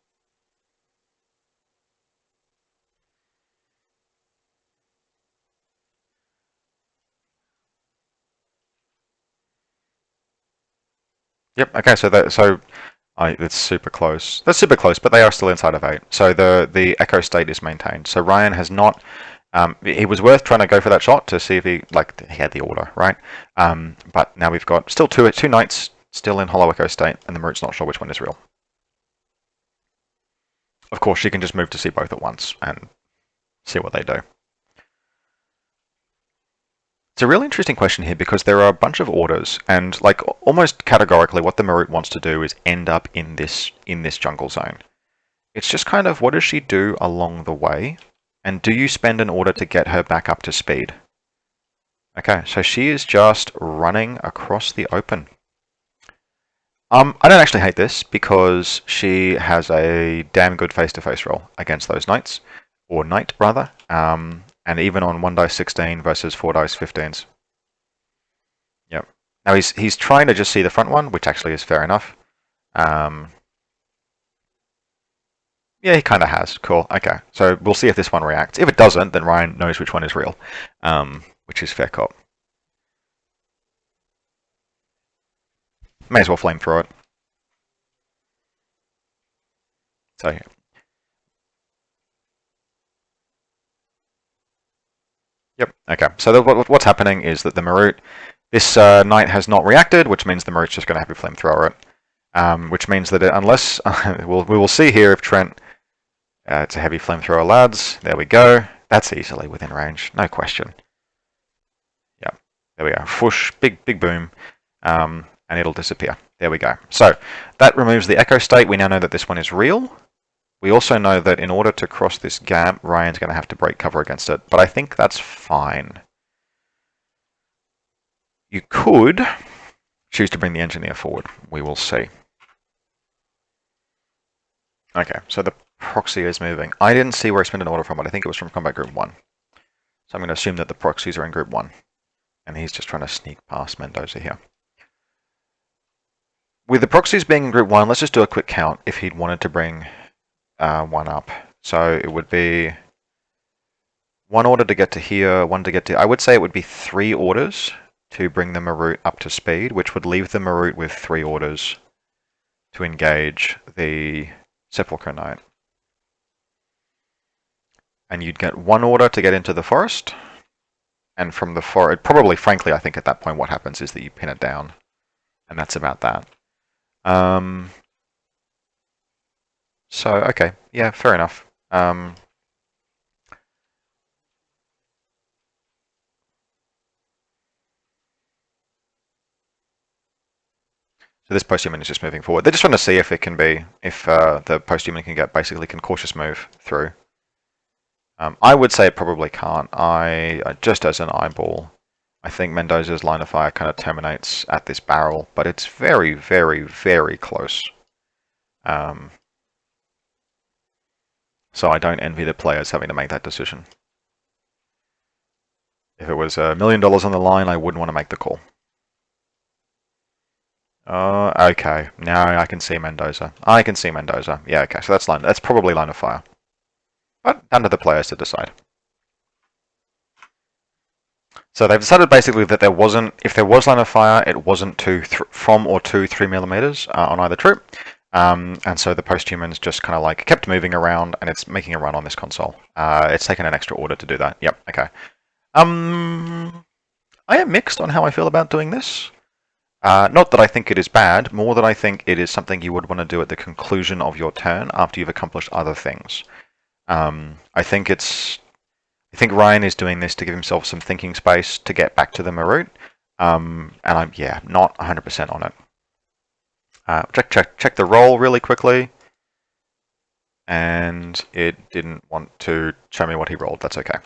Yep. Okay. So it's super close. That's super close, but they are still inside of 8. So the echo state is maintained. So Ryan has not. He was worth trying to go for that shot to see if he had the order, right? But now we've got still two knights still in hollow echo state, and the Meru's not sure which one is real. Of course, she can just move to see both at once and see what they do. It's a really interesting question here because there are a bunch of orders, and almost categorically, what the Meru wants to do is end up in this jungle zone. It's just kind of, what does she do along the way, and do you spend an order to get her back up to speed? Okay, so she is just running across the open. I don't actually hate this because she has a damn good face-to-face roll against those knights, or knight rather, and even on 1 dice 16 versus 4 dice 15s. Yep. Now he's trying to just see the front one, which actually is fair enough. Yeah, he kind of has. Cool. Okay. So we'll see if this one reacts. If it doesn't, then Ryan knows which one is real, which is fair cop. May as well flamethrower it. So yeah. Yep. Okay. So what's happening is that the Meru, this knight has not reacted, which means the Meru's just going to have to flamethrower it. Which means that unless we will see here if Trent. It's a heavy flamethrower, lads. There we go. That's easily within range, no question. Yeah. There we go. Whoosh. Big boom. And it'll disappear. There we go. So that removes the echo state. We now know that this one is real. We also know that in order to cross this gap, Ryan's going to have to break cover against it, but I think that's fine. You could choose to bring the engineer forward. We will see. Okay, so the proxy is moving. I didn't see where I spent an order from, but I think it was from Combat Group 1. So I'm going to assume that the proxies are in Group 1. And he's just trying to sneak past Mendoza here. With the proxies being in Group 1, let's just do a quick count if he'd wanted to bring one up. So it would be 1 order to get to here, 1 to get to... I would say it would be 3 orders to bring the Meru up to speed, which would leave the Meru with 3 orders to engage the Sepulchre Knight. And you'd get 1 order to get into the forest. And from the forest, probably, frankly, I think at that point what happens is that you pin it down. And that's about that. So, okay, yeah, fair enough. So this posthuman is just moving forward. They're just trying to see if it can be, if the posthuman can get, basically can cautious move through. I would say it probably can't. Just as an eyeball, I think Mendoza's line of fire kind of terminates at this barrel, but it's very, very, very close. So I don't envy the players having to make that decision. If it was $1 million on the line, I wouldn't want to make the call. Okay, now I can see Mendoza. I can see Mendoza. Yeah, okay, so that's probably line of fire. But down to the players to decide. So they've decided basically that there wasn't, if there was line of fire, it wasn't from or to 3mm on either troop. And so the posthumans just kind of like kept moving around, and it's making a run on this console. It's taken an extra order to do that. Yep, okay. I am mixed on how I feel about doing this. Not that I think it is bad, more that I think it is something you would want to do at the conclusion of your turn after you've accomplished other things. I think Ryan is doing this to give himself some thinking space to get back to the Meru, and I'm not 100% on it. Check the roll really quickly, and it didn't want to show me what he rolled. That's okay.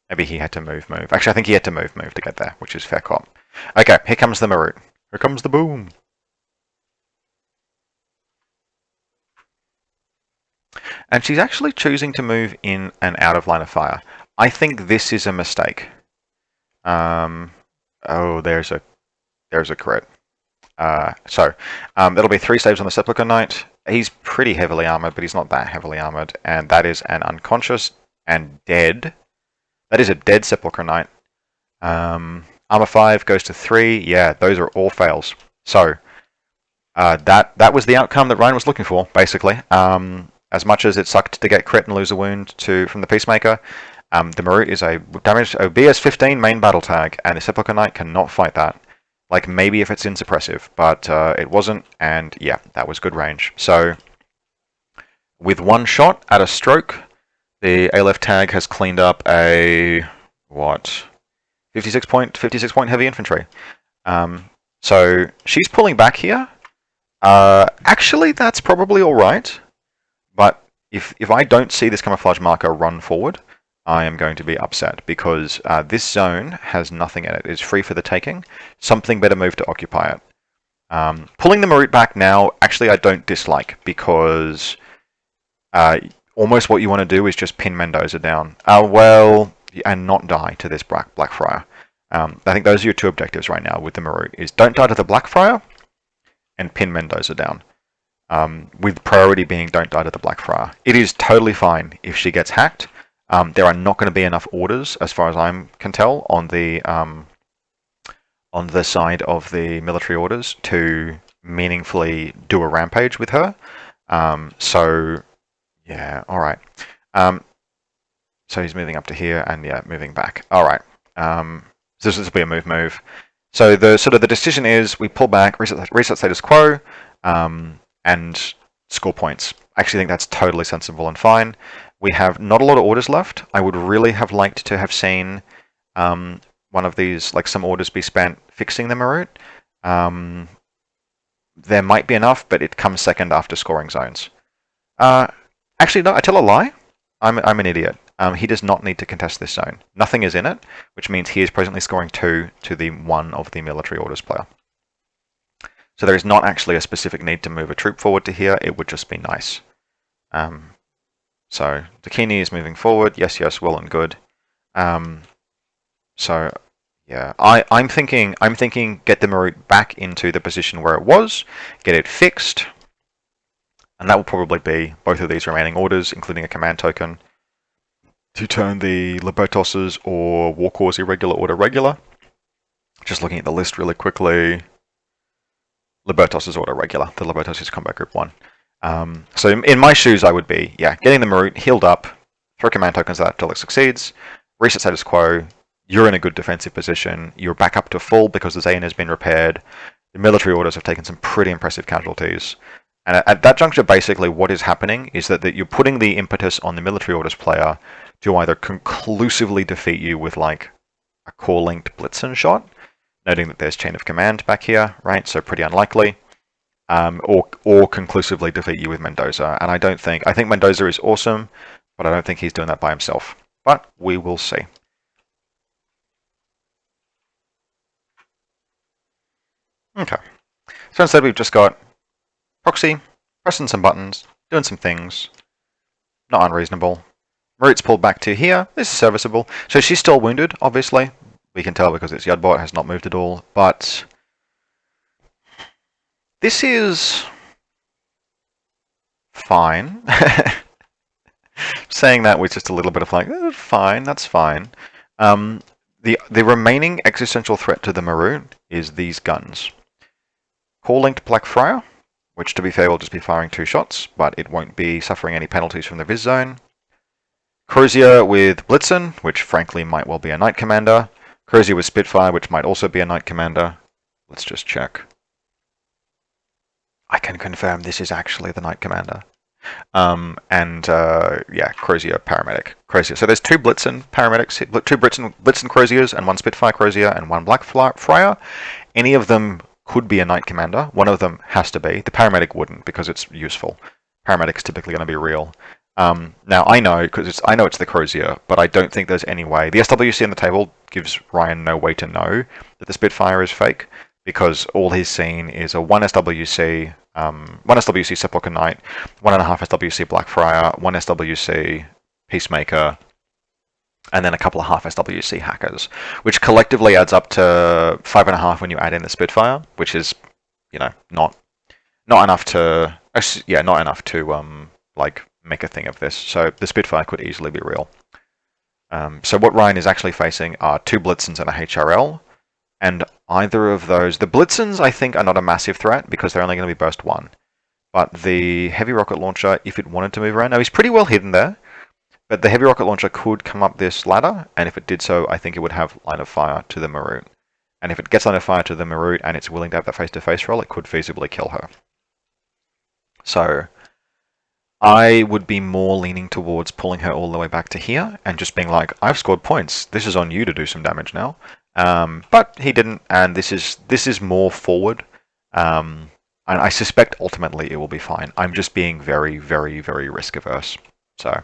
Maybe he had to move. Actually, I think he had to move to get there, which is fair cop. Okay, here comes the Meru. Here comes the boom. And she's actually choosing to move in and out of line of fire. I think this is a mistake. Oh, there's a crit. So that'll be 3 saves on the Sepulchre Knight. He's pretty heavily armored, but he's not that heavily armored, and that is an unconscious and dead. That is a dead Sepulchre Knight. Armor 5 goes to 3. Yeah, those are all fails. So that was the outcome that Ryan was looking for, basically. As much as it sucked to get crit and lose a wound from the Peacemaker, the Meru is a BS-15 main battle tag, and the Sepulchre Knight cannot fight that. Like, maybe if it's insuppressive, but it wasn't, and yeah, that was good range. So, with 1 shot at a stroke, the Aleph tag has cleaned up a, 56 point heavy infantry. So, she's pulling back here. Actually, that's probably alright. But if I don't see this camouflage marker run forward, I am going to be upset, because this zone has nothing in it. It's free for the taking. Something better move to occupy it. Pulling the Meru back now, actually, I don't dislike, because almost what you want to do is just pin Mendoza down. And not die to this Blackfriar. I think those are your two objectives right now with the Meru, is don't die to the Blackfriar and pin Mendoza down. With priority being don't die to the Blackfriar. It is totally fine if she gets hacked. There are not going to be enough orders, as far as I can tell, on the side of the military orders to meaningfully do a rampage with her. So, yeah, all right. So he's moving up to here, and yeah, moving back. All right. So this will be a move. So the decision is we pull back, reset status quo, and score points. I actually think that's totally sensible and fine. We have not a lot of orders left. I would really have liked to have seen one of these, like some orders be spent fixing the Meru. There might be enough, but it comes second after scoring zones. Actually, no, I tell a lie. I'm an idiot. He does not need to contest this zone. Nothing is in it, which means he is presently scoring 2 to the 1 of the military orders player. So there is not actually a specific need to move a troop forward to here. It would just be nice. So Dakini is moving forward. Yes, well and good. So yeah, I'm thinking get the Meru back into the position where it was, get it fixed, and that will probably be both of these remaining orders, including a command token, to turn the Libertos's or Warcaws irregular order regular. Just looking at the list really quickly. Libertos's order regular. The Libertos is combat group 1. So in my shoes, I would be, getting the Meru healed up, throw command tokens at that until it succeeds, reset status quo, you're in a good defensive position, you're back up to full because the Zayn has been repaired, the military orders have taken some pretty impressive casualties. And at that juncture, basically what is happening is that you're putting the impetus on the military orders player to either conclusively defeat you with like a core-linked Blitzen shot, noting that there's chain of command back here, right? So pretty unlikely. Or conclusively defeat you with Mendoza. And I think Mendoza is awesome, but I don't think he's doing that by himself. But we will see. Okay. So instead we've just got Proxy, pressing some buttons, doing some things. Not unreasonable. Marut's pulled back to here. This is serviceable. So she's still wounded, obviously. We can tell because its Yudbot has not moved at all. But this is fine. Saying that with just a little bit of like, fine, that's fine. The remaining existential threat to the Meru is these guns. Core-linked Blackfriar, which to be fair will just be firing 2 shots, but it won't be suffering any penalties from the Viz zone. Crozier with Blitzen, which frankly might well be a Knight Commander. Crozier with Spitfire, which might also be a Knight Commander. Let's just check. I can confirm this is actually the Knight Commander. Crozier Paramedic. Crozier. So there's 2 Blitzen Paramedics, 2 Blitzen Croziers, and 1 Spitfire Crozier, and 1 Blackfriar. Any of them could be a Knight Commander. One of them has to be. The Paramedic wouldn't, because it's useful. Paramedic is typically going to be real. Now I know it's the Crozier, but I don't think there's any way. The SWC on the table gives Ryan no way to know that the Spitfire is fake, because all he's seen is a 1 SWC, 1 SWC Sepulchre Knight, 1.5 SWC Blackfriar, 1 SWC Peacemaker, and then a couple of half SWC hackers, which collectively adds up to 5.5 when you add in the Spitfire, which is, not enough to, like make a thing of this. So the Spitfire could easily be real. So what Ryan is actually facing are 2 Blitzens and a HRL, and either of those, the Blitzens I think are not a massive threat because they're only going to be burst 1, but the heavy rocket launcher, if it wanted to move around, now he's pretty well hidden there. But the heavy rocket launcher could come up this ladder, and if it did so, I think it would have line of fire to the Meru. And if it gets line of fire to the Meru and it's willing to have that face-to-face roll, it could feasibly kill her. So I would be more leaning towards pulling her all the way back to here and just being like, I've scored points. This is on you to do some damage now. But he didn't, and this is more forward. And I suspect ultimately it will be fine. I'm just being very, very, very risk averse. So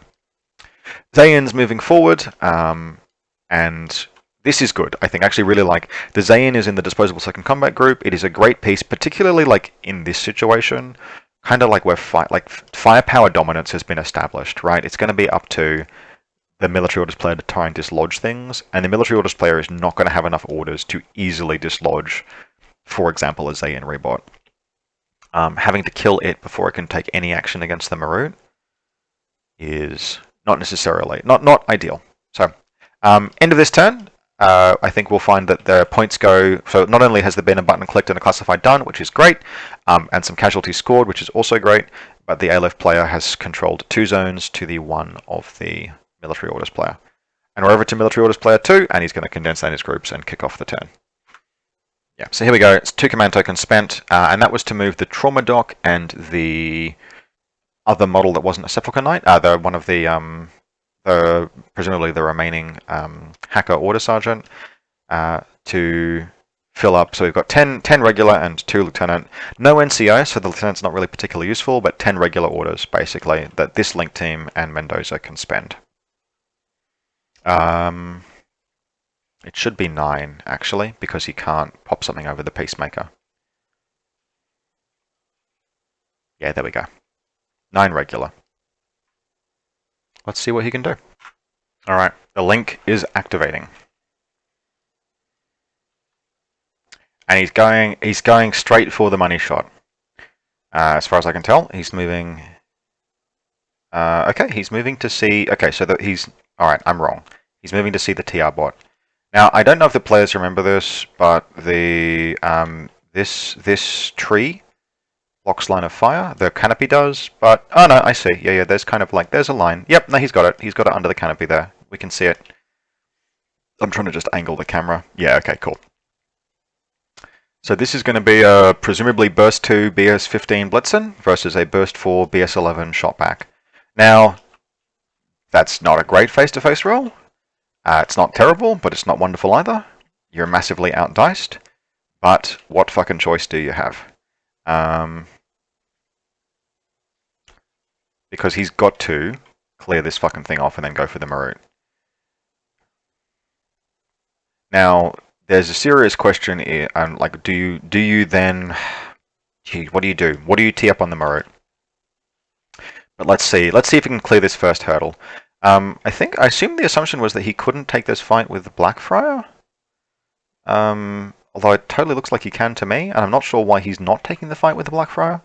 Zayn's moving forward, and This is good. I think actually really like the Zayn is in the disposable second combat group. It is a great piece, particularly like in this situation, kind of like where firepower dominance has been established, right? It's going to be up to the military orders player to try and dislodge things, and the military orders player is not going to have enough orders to easily dislodge, for example, a Zayn rebot. Having to kill it before it can take any action against the Meru is not necessarily not ideal. So, end of this turn. I think we'll find that the points go. So not only has there been a button clicked and a classified done, which is great, and some casualties scored, which is also great, but the Aleph player has controlled 2 zones to the 1 of the military orders player. And we're over to military orders player 2, and he's going to condense that in his groups and kick off the turn. Yeah, so here we go. It's 2 command tokens spent, and that was to move the trauma dock and the other model that wasn't a Sepulchre Knight, the one of the presumably the remaining hacker order sergeant, to fill up. So we've got 10 regular and 2 lieutenant. No NCO, so the lieutenant's not really particularly useful, but 10 regular orders basically that this link team and Mendoza can spend. It should be 9 actually, because he can't pop something over the Peacemaker. Yeah, there we go. 9 regular. Let's see what he can do. Alright, the link is activating. And he's going straight for the money shot. As far as I can tell, he's moving. Okay, he's moving to see. Okay, so that he's. Alright, I'm wrong. He's moving to see the TR bot. Now, I don't know if the players remember this, but the this tree blocks line of fire. The canopy does, but oh no, I see. Yeah, there's kind of like there's a line. Yep, no, he's got it. He's got it under the canopy there. We can see it. I'm trying to just angle the camera. Yeah, okay, cool. So this is going to be a presumably burst 2 BS15 Blitzen versus a burst 4 BS11 shotback. Now, that's not a great face-to-face roll. It's not terrible, but it's not wonderful either. You're massively outdiced. But what fucking choice do you have? Because he's got to clear this fucking thing off and then go for the Meru. Now, there's a serious question here, like, do you then, gee, what do you do? What do you tee up on the Meru? But let's see if we can clear this first hurdle. I assume the assumption was that he couldn't take this fight with Blackfriar. Although it totally looks like he can to me, and I'm not sure why he's not taking the fight with the Blackfriar.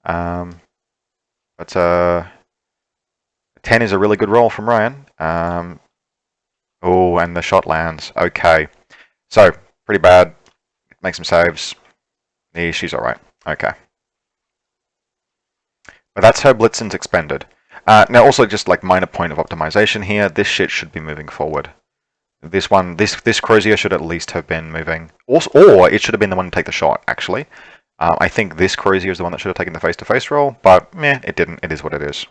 But 10 is a really good roll from Ryan. Oh, and the shot lands. Okay. So, pretty bad. Make some saves. Yeah, she's alright. Okay. But that's her Blitzen's expended. Now, also just like minor point of optimization here, this shit should be moving forward. This Crozier should at least have been moving. Or it should have been the one to take the shot, actually. I think this Crozier is the one that should have taken the face-to-face roll, but meh, it didn't. It is what it is.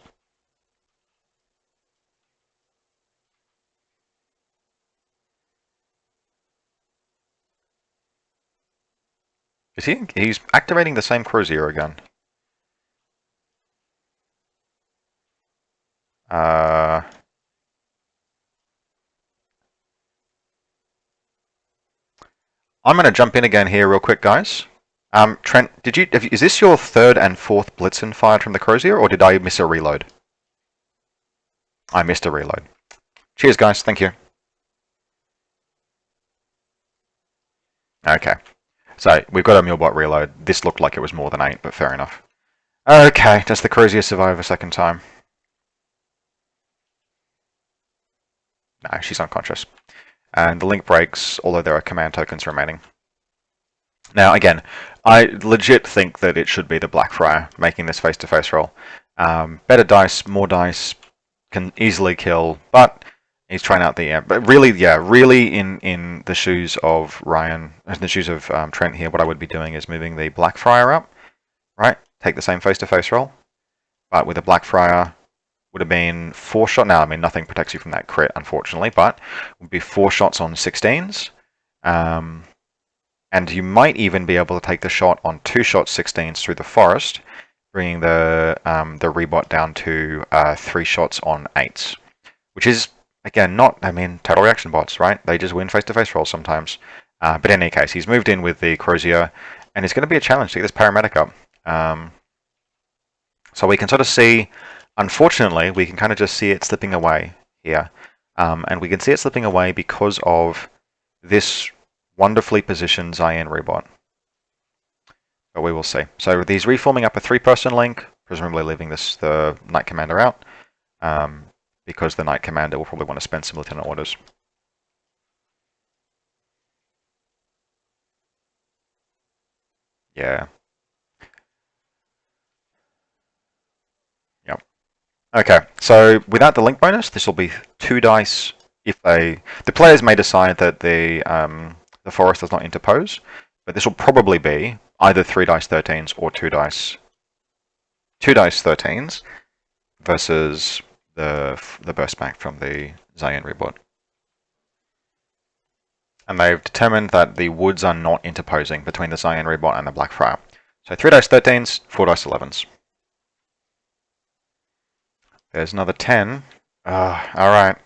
He's activating the same Crozier again. I'm going to jump in again here real quick, guys. Trent, is this your 3rd and 4th Blitzen fired from the Crozier, or did I miss a reload? I missed a reload. Cheers, guys. Thank you. Okay. So, we've got a Mulebot reload. This looked like it was more than 8, but fair enough. Okay, does the Crozier survive a second time? No, she's unconscious. And the link breaks, although there are command tokens remaining. Now, again, I legit think that it should be the Blackfriar making this face-to-face roll. Better dice, more dice, can easily kill, but he's trying out the... but really, yeah, really in the shoes of Ryan, in the shoes of Trent here, what I would be doing is moving the Blackfriar up, right? Take the same face-to-face roll, but with a Blackfriar would have been 4 shots. Now, I mean, nothing protects you from that crit, unfortunately, but would be 4 shots on 16s. And you might even be able to take the shot on 2 shots 16s through the forest, bringing the rebot down to 3 shots on 8s, which is again, total reaction bots, right? They just win face-to-face rolls sometimes. But in any case, he's moved in with the Crozier, and it's going to be a challenge to get this paramedic up. So we can sort of see, unfortunately, we can kind of just see it slipping away here. And we can see it slipping away because of this wonderfully positioned Zayan rebot. But we will see. So he's reforming up a 3-person link, presumably leaving the Knight Commander out, because the Knight Commander will probably want to spend some Lieutenant orders. Yeah. Yep. Okay, so without the link bonus, this will be 2 dice if the players may decide that the forest does not interpose, but this will probably be either 3 dice 13s or 2 dice 13s versus the burst back from the Zayan rebot. And they've determined that the woods are not interposing between the Zayan rebot and the Blackfriar. So 3 dice 13s, 4 dice 11s. There's another 10. Alright.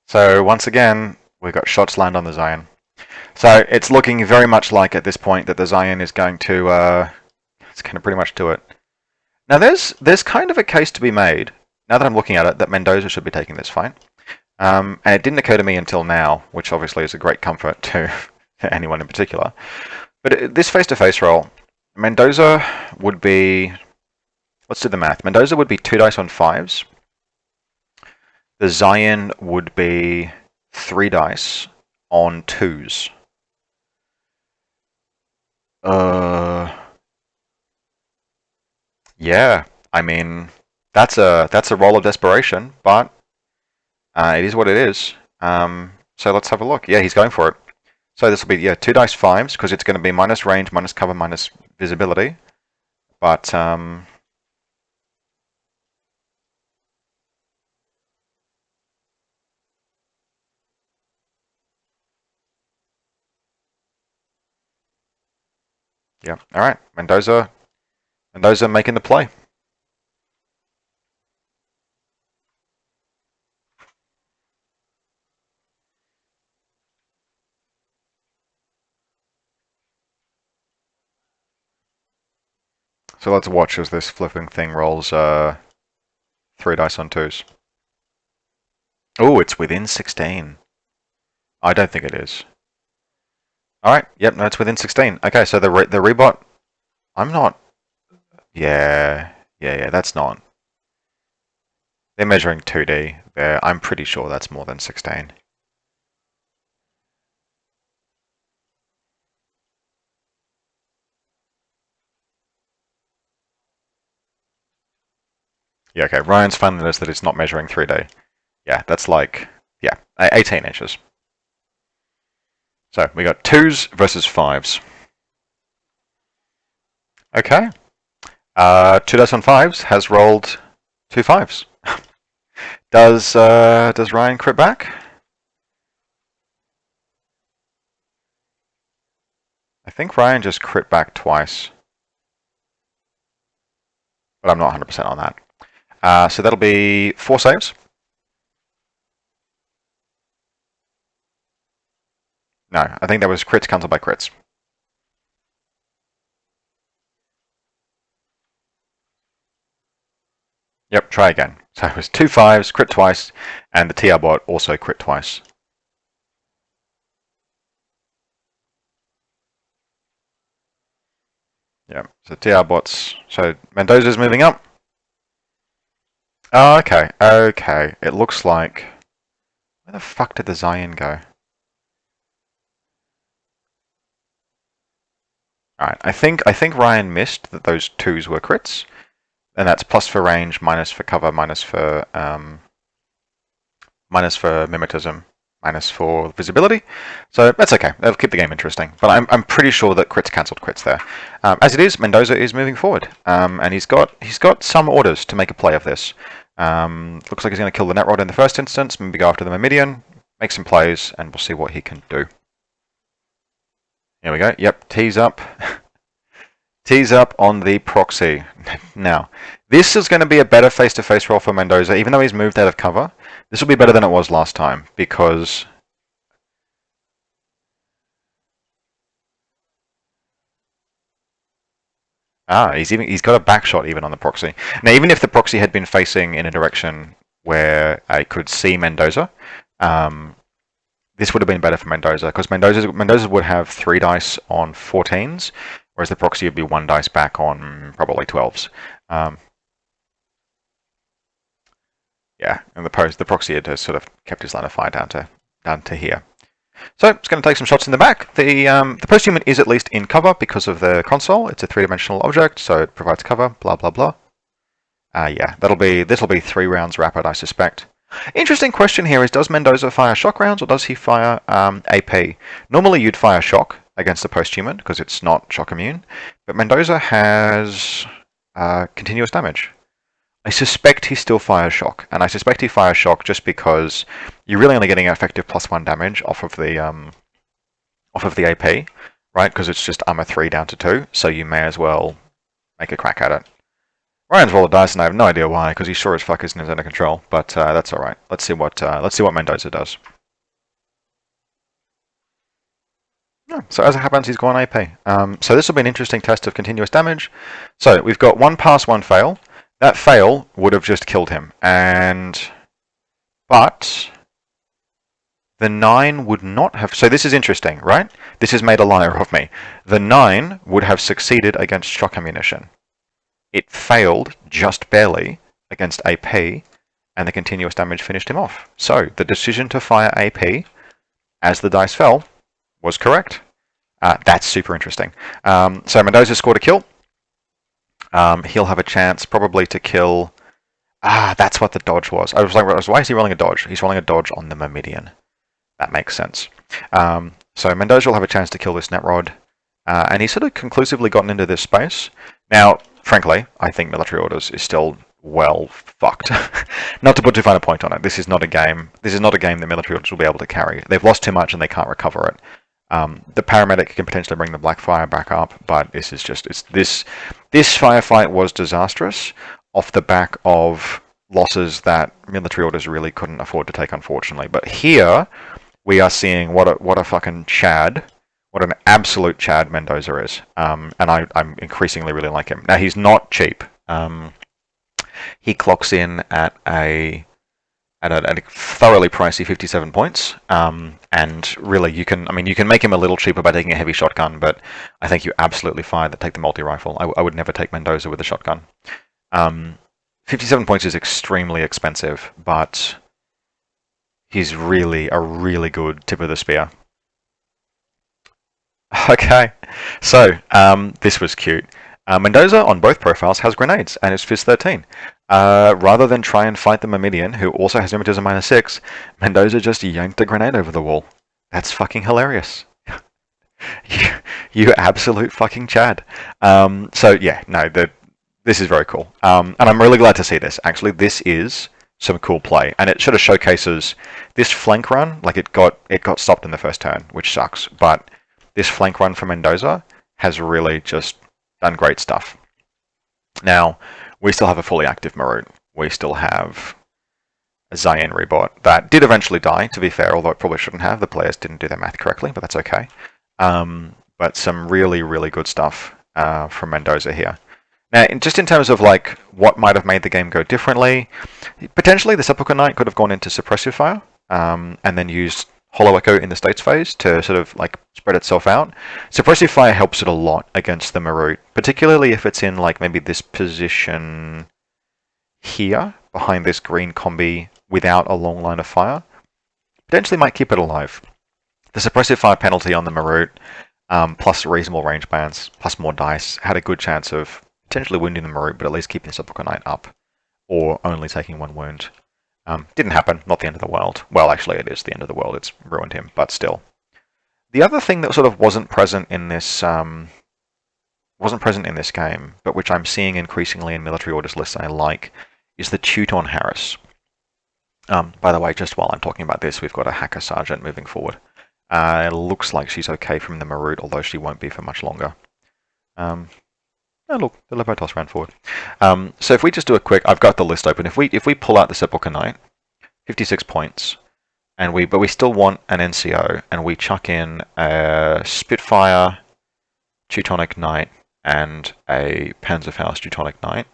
So once again, we've got shots land on the Zayan. So it's looking very much like at this point that the Zayan is going to pretty much do it. Now there's kind of a case to be made, now that I'm looking at it, that Mendoza should be taking this fight. And it didn't occur to me until now, which obviously is a great comfort to anyone in particular. But this face-to-face roll, Mendoza would be... Let's do the math. Mendoza would be 2 dice on 5s. The Zayan would be 3 dice on 2s. Yeah, I mean, that's a roll of desperation, but it is what it is. So let's have a look. Yeah, he's going for it. So this will be 2 dice 5s, because it's going to be minus range, minus cover, minus visibility. But yeah, all right, Mendoza making the play. So let's watch as this flipping thing rolls 3 dice on 2s. Oh, it's within 16. I don't think it is. Alright, yep, no, it's within 16. Okay, so the rebot... I'm not... Yeah, that's not... They're measuring 2D there. I'm pretty sure that's more than 16. Yeah, okay, Ryan's finally noticed that it's not measuring 3D. Yeah, that's like... Yeah, 18 inches. So, we got 2s versus 5s. Okay. 2 dice on 5s has rolled 2 5s. Does Ryan crit back? I think Ryan just crit back twice. But I'm not 100% on that. So that'll be 4 saves. No, I think that was crits cancelled by crits. Yep, try again. So it was 2 5s, crit twice, and the TR bot also crit twice. Yeah, so TR bots. So Mendoza's moving up. Oh, okay, okay. It looks like... Where the fuck did the Zayan go? Alright, I think Ryan missed that those 2s were crits. And that's plus for range, minus for cover, minus for mimetism, minus for visibility. So that's okay. That'll keep the game interesting. But I'm pretty sure that crits cancelled crits there. As it is, Mendoza is moving forward, and he's got some orders to make a play of this. Looks like he's going to kill the Netrod in the first instance, maybe go after the Myrmidian, make some plays, and we'll see what he can do. Here we go. Yep, tease up. Tease up on the proxy. Now, this is going to be a better face-to-face roll for Mendoza, even though he's moved out of cover. This will be better than it was last time, because... he's got a back shot even on the proxy. Now, even if the proxy had been facing in a direction where I could see Mendoza, this would have been better for Mendoza, because Mendoza would have 3 dice on 14s, whereas the proxy would be 1 dice back on probably 12s. Yeah, and the proxy had sort of kept his line of fire down to here. So it's going to take some shots in the back. The posthuman is at least in cover because of the console. It's a 3-dimensional object, so it provides cover. Blah blah blah. Yeah, this'll be 3 rounds rapid, I suspect. Interesting question here is: does Mendoza fire shock rounds or does he fire AP? Normally you'd fire shock against the posthuman because it's not shock immune, but Mendoza has continuous damage. I suspect he still fires shock, and I suspect he fires shock just because you're really only getting effective +1 damage off of the AP, right? Because it's just armor 3 down to 2, so you may as well make a crack at it. Ryan's rolled a dice, and I have no idea why, because he sure as fuck isn't under control. But that's all right. Let's see what Mendoza does. Yeah, so as it happens, he's gone AP. So this will be an interesting test of continuous damage. So we've got 1 pass, 1 fail. That fail would have just killed him, but the 9 would not have. So this is interesting, right? This has made a liar of me. The 9 would have succeeded against shock ammunition. It failed just barely against AP, and the continuous damage finished him off. So the decision to fire AP as the dice fell was correct. That's super interesting. So Mendoza scored a kill. He'll have a chance probably to kill... that's what the dodge was. I was like, why is he rolling a dodge? He's rolling a dodge on the Myrmidian. That makes sense. So Mendoza will have a chance to kill this Netrod. And he's sort of conclusively gotten into this space. Now, frankly, I think Military Orders is still well fucked. Not to put too fine a point on it. This is not a game that Military Orders will be able to carry. They've lost too much and they can't recover it. The paramedic can potentially bring the Blackfire back up, but this is just this firefight was disastrous off the back of losses that Military Orders really couldn't afford to take, unfortunately. But here we are seeing what a fucking Chad, what an absolute Chad Mendoza is, and I'm increasingly really like him. Now he's not cheap. He clocks in at a thoroughly pricey 57 points, and really you can make him a little cheaper by taking a heavy shotgun, but I think you absolutely fine that take the multi-rifle. I would never take Mendoza with a shotgun. 57 points is extremely expensive, but he's really a really good tip of the spear. Okay, so this was cute. Mendoza on both profiles has grenades and is Fizz 13. Rather than try and fight the Myrmidian, who also has rheumatism -6, Mendoza just yanked a grenade over the wall. That's fucking hilarious. you absolute fucking Chad. So yeah, no, this is very cool. And I'm really glad to see this. Actually, this is some cool play, and it sort of showcases this flank run. Like it got stopped in the first turn, which sucks. But this flank run for Mendoza has really just done great stuff. Now, we still have a fully active Meru. We still have a Zayn rebot that did eventually die, to be fair, although it probably shouldn't have. The players didn't do their math correctly, but that's okay. But some really, really good stuff from Mendoza here. Now, just in terms of like what might have made the game go differently, potentially the Sepulchre Knight could have gone into suppressive fire and then used Hollow Echo in the States phase to sort of like spread itself out. Suppressive fire helps it a lot against the Meru, particularly if it's in like maybe this position here behind this green combi without a long line of fire. Potentially might keep it alive. The suppressive fire penalty on the Meru, plus reasonable range bands, plus more dice, had a good chance of potentially wounding the Meru, but at least keeping the Sepulchre Knight up, or only taking 1 wound. Didn't happen, not the end of the world. Well, actually it is the end of the world, it's ruined him, but still. The other thing that sort of wasn't present in this game, but which I'm seeing increasingly in Military Orders lists I like, is the Teuton Harris. By the way, just while I'm talking about this, we've got a Hacker Sergeant moving forward. It looks like she's okay from the Marut, although she won't be for much longer. Oh look, the Lepotos ran forward. So if we just do a quick, I've got the list open. If we pull out the Sepulchre Knight, 56 points, and but we still want an NCO, and we chuck in a Spitfire Teutonic Knight and a Panzerfaust Teutonic Knight.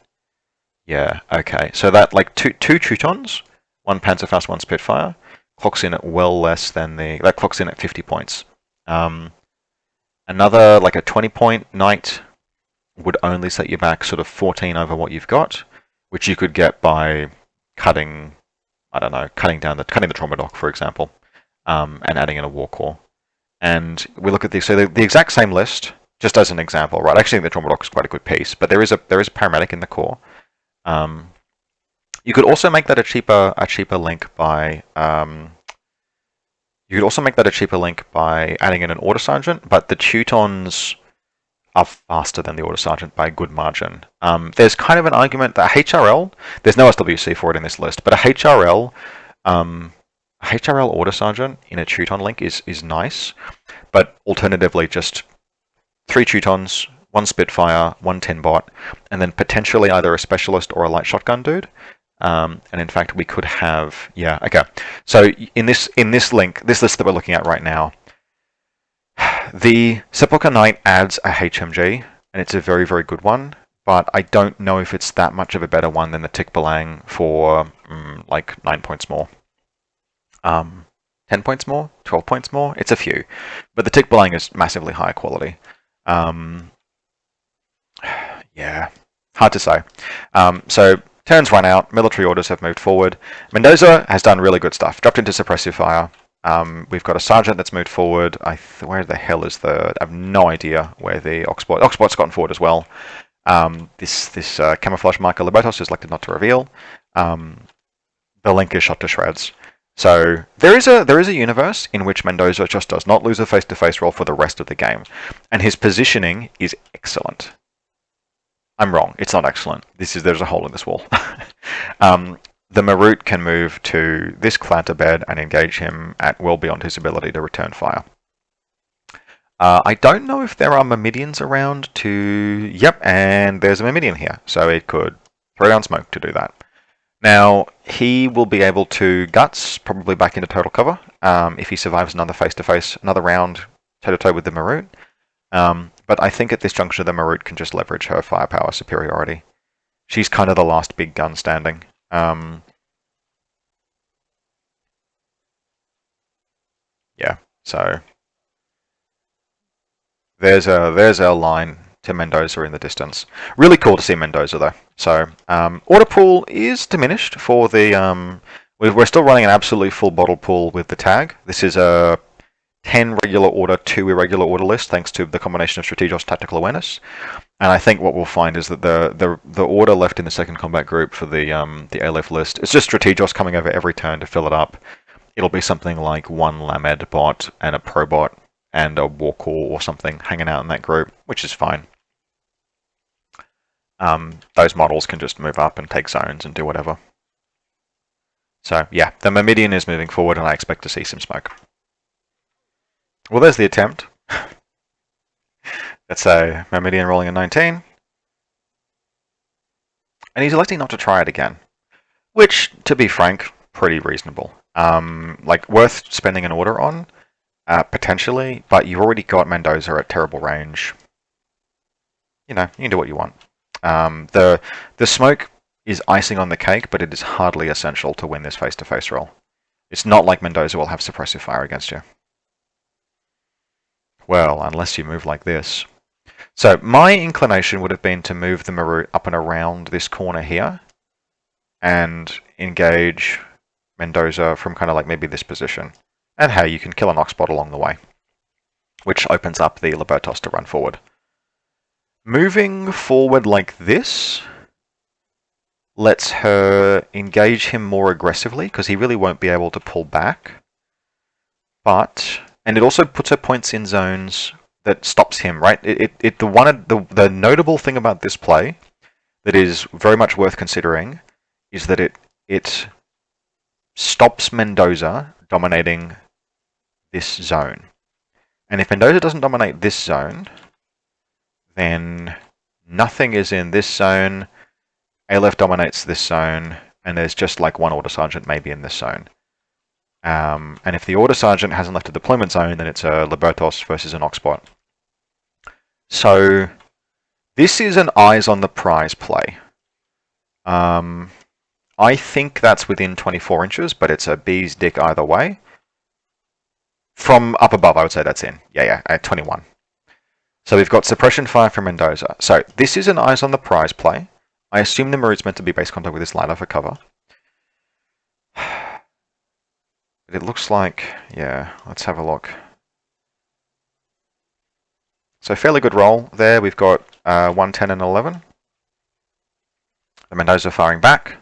Yeah, okay. So that, like, two Teutons, one Panzerfaust, one Spitfire, clocks in at well less than that clocks in at 50 points. Another, like a 20-point Knight would only set you back sort of 14 over what you've got, which you could get by cutting, I don't know, cutting the trauma dock, for example, and adding in a war core. And we look at this, so the exact same list, just as an example, right? Actually, the trauma dock is quite a good piece, but there is a paramedic in the core. You could also make that a cheaper link by adding in an order sergeant, but the Teutons are faster than the order sergeant by a good margin. There's kind of an argument that HRL, there's no SWC for it in this list, but a HRL order sergeant in a Teuton link is nice, but alternatively just 3 Teutons, 1 Spitfire, 1 Tinbot, and then potentially either a specialist or a light shotgun dude. And in fact, we could have, yeah, okay. So in this link, this list that we're looking at right now, the Sepulchre Knight adds a HMG, and it's a very, very good one, but I don't know if it's that much of a better one than the Tick Balang for like 9 points more. 10 points more? 12 points more? It's a few. But the Tick Balang is massively higher quality. Yeah, hard to say. So turns run out, military orders have moved forward. Mendoza has done really good stuff. Dropped into suppressive fire. We've got a sergeant that's moved forward. Where the hell is I have no idea where the Oxbot. Oxbot's gotten forward as well. This camouflage marker Libertos is elected not to reveal. The link is shot to shreds. So there is a universe in which Mendoza just does not lose a face-to-face roll for the rest of the game, and his positioning is excellent. I'm wrong. It's not excellent. There's a hole in this wall. The Marut can move to this Clanter bed and engage him at well beyond his ability to return fire. I don't know if there are Myrmidians around to... Yep, and there's a Myrmidian here, so it could throw down smoke to do that. Now, he will be able to guts, probably back into total cover, if he survives another face-to-face, another round toe-to-toe with the Marut. But I think at this juncture, the Marut can just leverage her firepower superiority. She's kind of the last big gun standing. Yeah, so there's our line to Mendoza in the distance. Really cool to see Mendoza though. So order pool is diminished for the we're still running an absolutely full bottle pool with the tag. This is a 10 regular order, 2 irregular order list, thanks to the combination of Strategos tactical awareness. And I think what we'll find is that the order left in the second combat group for the Aleph list, it's just Strategos coming over every turn to fill it up. It'll be something like 1 Lamed bot and a Probot and a Warcore or something hanging out in that group, which is fine. Those models can just move up and take zones and do whatever. So yeah, the Myrmidian is moving forward and I expect to see some smoke. Well, there's the attempt. That's a Myrmidian rolling a 19. And he's electing not to try it again. Which, to be frank, pretty reasonable. Like, worth spending an order on, potentially, but you've already got Mendoza at terrible range. You know, you can do what you want. The smoke is icing on the cake, but it is hardly essential to win this face-to-face roll. It's not like Mendoza will have suppressive fire against you. Well, unless you move like this. So my inclination would have been to move the Meru up and around this corner here and engage Mendoza from kind of like maybe this position. And hey, you can kill an Oxbot along the way, which opens up the Libertos to run forward. Moving forward like this lets her engage him more aggressively because he really won't be able to pull back. And it also puts her points in zones that stops him, right? The notable thing about this play that is very much worth considering is that it stops Mendoza dominating this zone. And if Mendoza doesn't dominate this zone, then nothing is in this zone. Aleph dominates this zone, and there's just like one Order Sergeant maybe in this zone. And if the Order Sergeant hasn't left a deployment zone, then it's a Libertos versus an Oxbot. So this is an eyes on the prize play. I think that's within 24 inches, but it's a bee's dick either way. From up above, I would say that's in. Yeah, at 21. So we've got suppression fire from Mendoza. So this is an eyes on the prize play. I assume the Meru's meant to be base contact with this ladder for cover. It looks like, yeah, let's have a look. So fairly good roll there. We've got 110 and 11. The Mendoza firing back.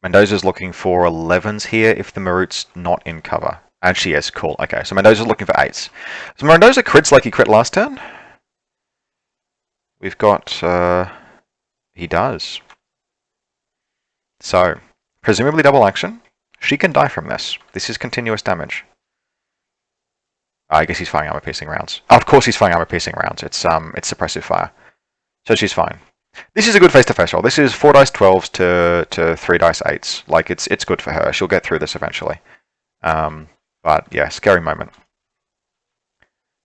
Mendoza's looking for 11s here if the Meru's not in cover. And she is, cool. Okay, so Mendoza's looking for 8s. So Mendoza crits like he crit last turn. We've got, he does. So, presumably double action. She can die from this. This is continuous damage. I guess he's firing armor-piercing rounds. Oh, of course he's firing armor-piercing rounds. It's suppressive fire. So she's fine. This is a good face-to-face roll. This is 4 dice 12s to 3 dice 8s. Like, it's good for her. She'll get through this eventually. But, yeah, scary moment.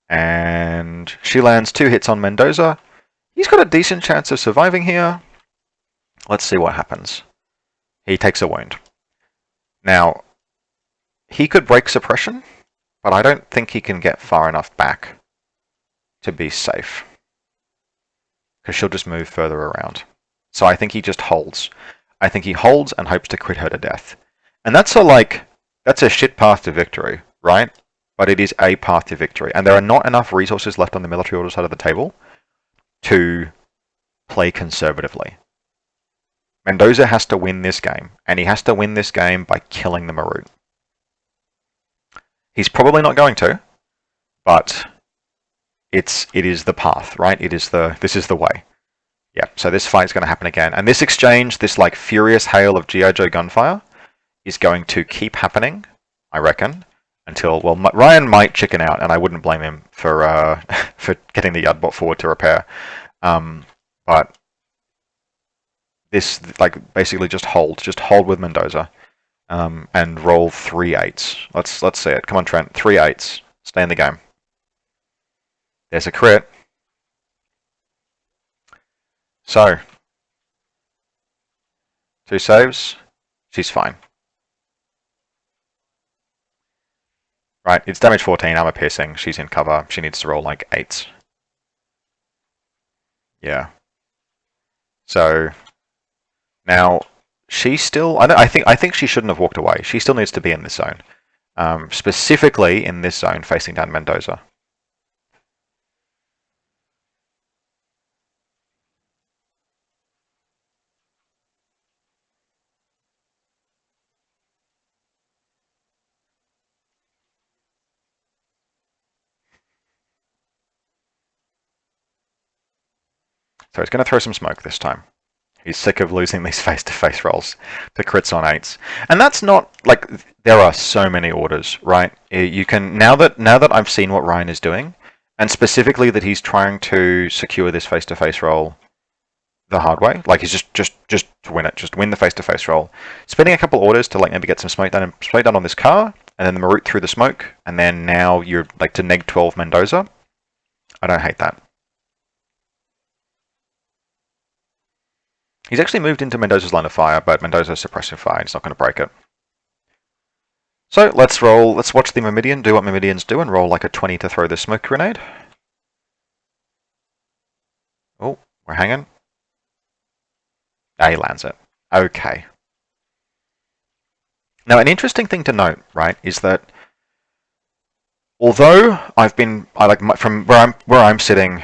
And she lands 2 hits on Mendoza. He's got a decent chance of surviving here. Let's see what happens. He takes a wound. Now, he could break suppression, but I don't think he can get far enough back to be safe. Because she'll just move further around. So I think he just holds. I think he holds and hopes to crit her to death. And that's a shit path to victory, right? But it is a path to victory. And there are not enough resources left on the military order side of the table to play conservatively. Mendoza has to win this game, and he has to win this game by killing the Meru. He's probably not going to, but it is the path, right? This is the way. Yeah, so this fight's going to happen again. And this exchange, this like furious hail of G.I. Joe gunfire, is going to keep happening, I reckon, until, well, Ryan might chicken out, and I wouldn't blame him for for getting the Yardbot forward to repair. But this, like, basically just hold with Mendoza, and roll 3 8s. Let's see it. Come on, Trent. 3 8s. Stay in the game. There's a crit. So, 2 saves. She's fine. Right, it's damage 14, armor piercing. She's in cover. She needs to roll like 8s. Yeah. So now she still. I think she shouldn't have walked away. She still needs to be in this zone, specifically in this zone facing down Mendoza. So he's going to throw some smoke this time. He's sick of losing these face-to-face rolls to crits on 8s. And that's not, like, there are so many orders, right? You can, now that I've seen what Ryan is doing, and specifically that he's trying to secure this face-to-face roll the hard way, like he's just to win it, just win the face-to-face roll. Spending a couple orders to like maybe get some smoke done on this car, and then the Meru through the smoke, and then now you're like to neg 12 Mendoza. I don't hate that. He's actually moved into Mendoza's line of fire, but Mendoza's suppressing fire. He's not going to break it. So let's roll. Let's watch the Myrmidian do what Myrmidians do and roll like a 20 to throw the smoke grenade. Oh, we're hanging. He lands it. Okay. Now, an interesting thing to note, right, is that although from where I'm sitting,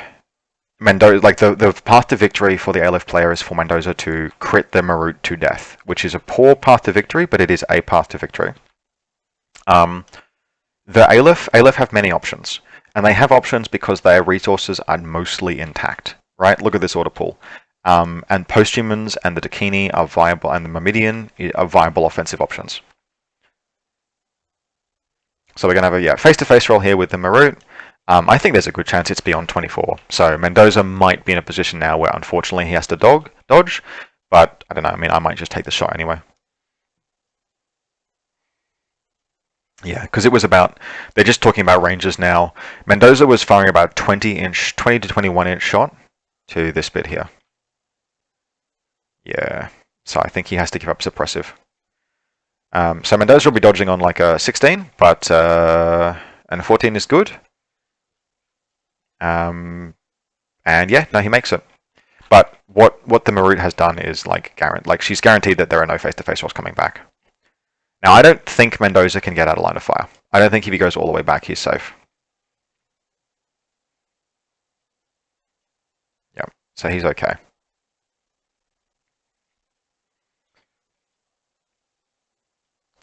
Mendoza, like the path to victory for the Aleph player is for Mendoza to crit the Meru to death, which is a poor path to victory, but it is a path to victory. The Aleph have many options, and they have options because their resources are mostly intact, right? Look at this order pool. And Posthumans and the Dakini are viable, and the Myrmidian are viable offensive options. So we're going to have a face-to-face roll here with the Meru. I think there's a good chance it's beyond 24. So Mendoza might be in a position now where unfortunately he has to dodge, But I don't know. I mean, I might just take the shot anyway. Yeah, because it was about, they're just talking about ranges now. Mendoza was firing about 20 to 21 inch shot to this bit here. Yeah, so I think he has to give up suppressive. So Mendoza will be dodging on like a 16, but and a 14 is good. And yeah, no, he makes it. But what the Meru has done is like she's guaranteed that there are no face-to-face rolls coming back. Now I don't think Mendoza can get out of line of fire. I don't think if he goes all the way back, he's safe. Yep, so he's okay.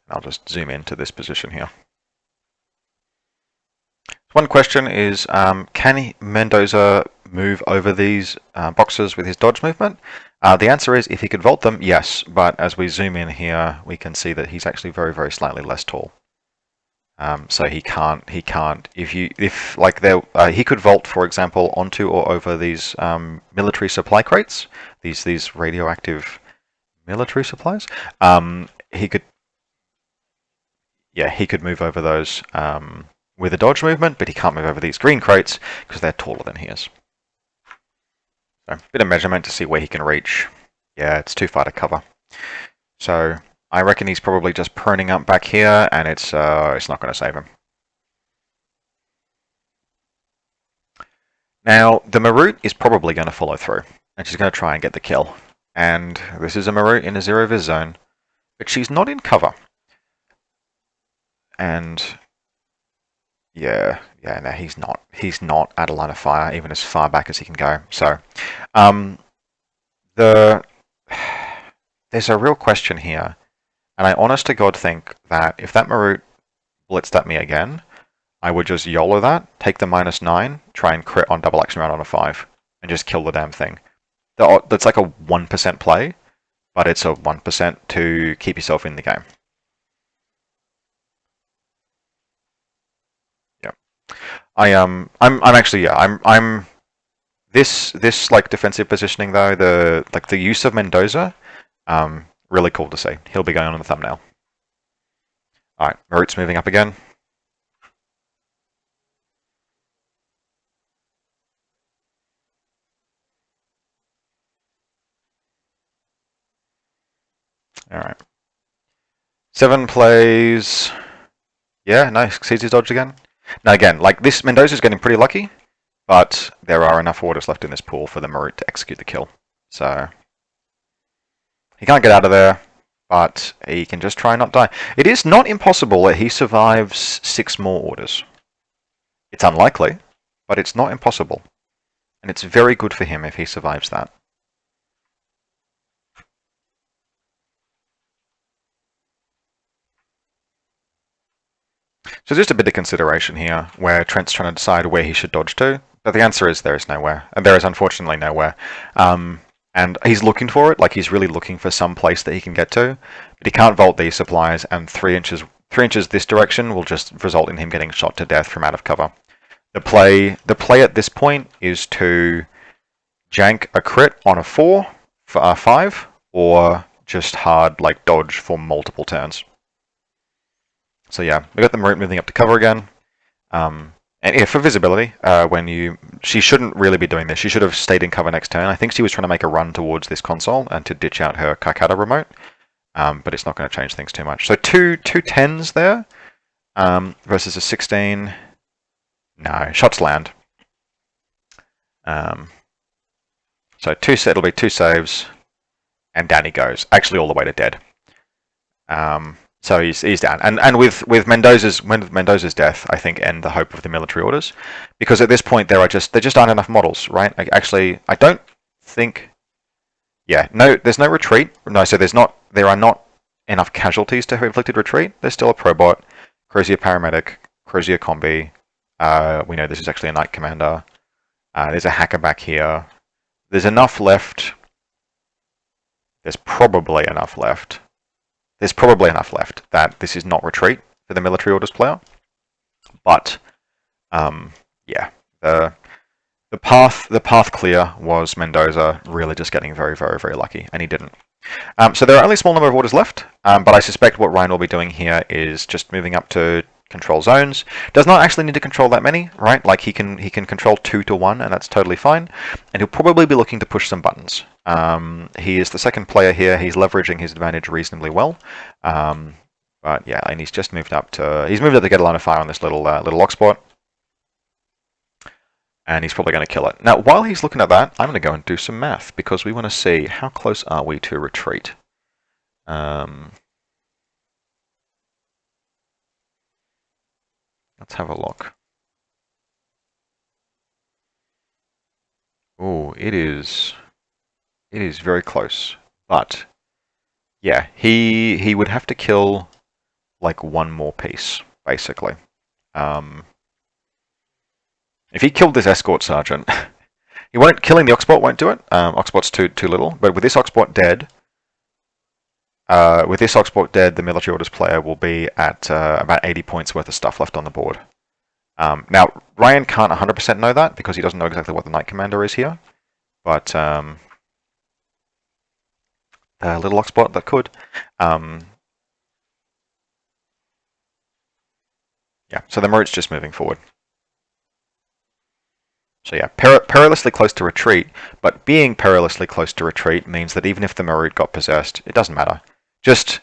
I'll just zoom into this position here. One question is, can Mendoza move over these boxes with his dodge movement? The answer is, if he could vault them, yes. But as we zoom in here, we can see that he's actually very, very slightly less tall. So he can't. He could vault, for example, onto or over these military supply crates, these radioactive military supplies. He could move over those with a dodge movement, but he can't move over these green crates because they're taller than he is. So, a bit of measurement to see where he can reach. Yeah, it's too far to cover. So I reckon he's probably just pruning up back here, and it's not going to save him. Now, the Meru is probably going to follow through, and she's going to try and get the kill. And this is a Meru in a zero-vis zone, but she's not in cover. And yeah, no, he's not. He's not at a line of fire, even as far back as he can go. So, there's a real question here, and I honest to God think that if that Meru blitzed at me again, I would just YOLO that, take the -9, try and crit on double action round on a 5, and just kill the damn thing. That's like a 1% play, but it's a 1% to keep yourself in the game. I'm actually, yeah, I'm this like defensive positioning though, the use of Mendoza, really cool to see. He'll be going on the thumbnail. Alright, Meru's moving up again. Alright. 7 plays. Yeah, nice, succeeds his dodge again. Now again, like this, Mendoza's getting pretty lucky, but there are enough orders left in this pool for the Meru to execute the kill. So he can't get out of there, but he can just try and not die. It is not impossible that he survives 6 more orders. It's unlikely, but it's not impossible. And it's very good for him if he survives that. So just a bit of consideration here, where Trent's trying to decide where he should dodge to, but the answer is there is nowhere, and there is unfortunately nowhere. And he's looking for it, like he's really looking for some place that he can get to, but he can't vault these supplies, and 3 inches this direction will just result in him getting shot to death from out of cover. The play at this point is to jank a crit on a 4 for a 5, or just hard like dodge for multiple turns. So yeah, we got the Meru moving up to cover again. And yeah, for visibility, she shouldn't really be doing this. She should have stayed in cover next turn. I think she was trying to make a run towards this console and to ditch out her Karkata remote, but it's not going to change things too much. So two 10s there versus a 16. No, shots land. So it'll be 2 saves, and down he goes. Actually, all the way to dead. So he's down, and with Mendoza's death, I think end the hope of the military orders, because at this point there just aren't enough models, right? Actually, I don't think. Yeah, no, there's no retreat. No, so there are not enough casualties to have inflicted retreat. There's still a probot, Crozier paramedic, Crozier combi. We know this is actually a knight commander. There's a hacker back here. There's enough left. There's probably enough left. There's probably enough left that this is not retreat for the military orders player. But, yeah, The path clear was Mendoza really just getting very, very, very lucky, and he didn't. So there are only a small number of orders left, but I suspect what Ryan will be doing here is just moving up to control zones. Does not actually need to control that many, right? Like he can control 2 to 1, and that's totally fine. And he'll probably be looking to push some buttons. He is the second player here. He's leveraging his advantage reasonably well. But yeah, and he's just moved up to get a line of fire on this little lock spot. And he's probably going to kill it. Now, while he's looking at that, I'm going to go and do some math, because we want to see how close are we to retreat. Let's have a look. Oh, it is very close. But yeah, he would have to kill like one more piece, basically. If he killed this escort sergeant, he won't. Killing the Oxbot won't do it. Oxbot's too little. But with this Oxbot dead, the military orders player will be at about 80 points worth of stuff left on the board. Now, Ryan can't 100% know that because he doesn't know exactly what the Knight Commander is here. But the little Oxbot that could. Yeah, so the Meru's just moving forward. So yeah, perilously close to retreat, but being perilously close to retreat means that even if the Meru got possessed, it doesn't matter. Just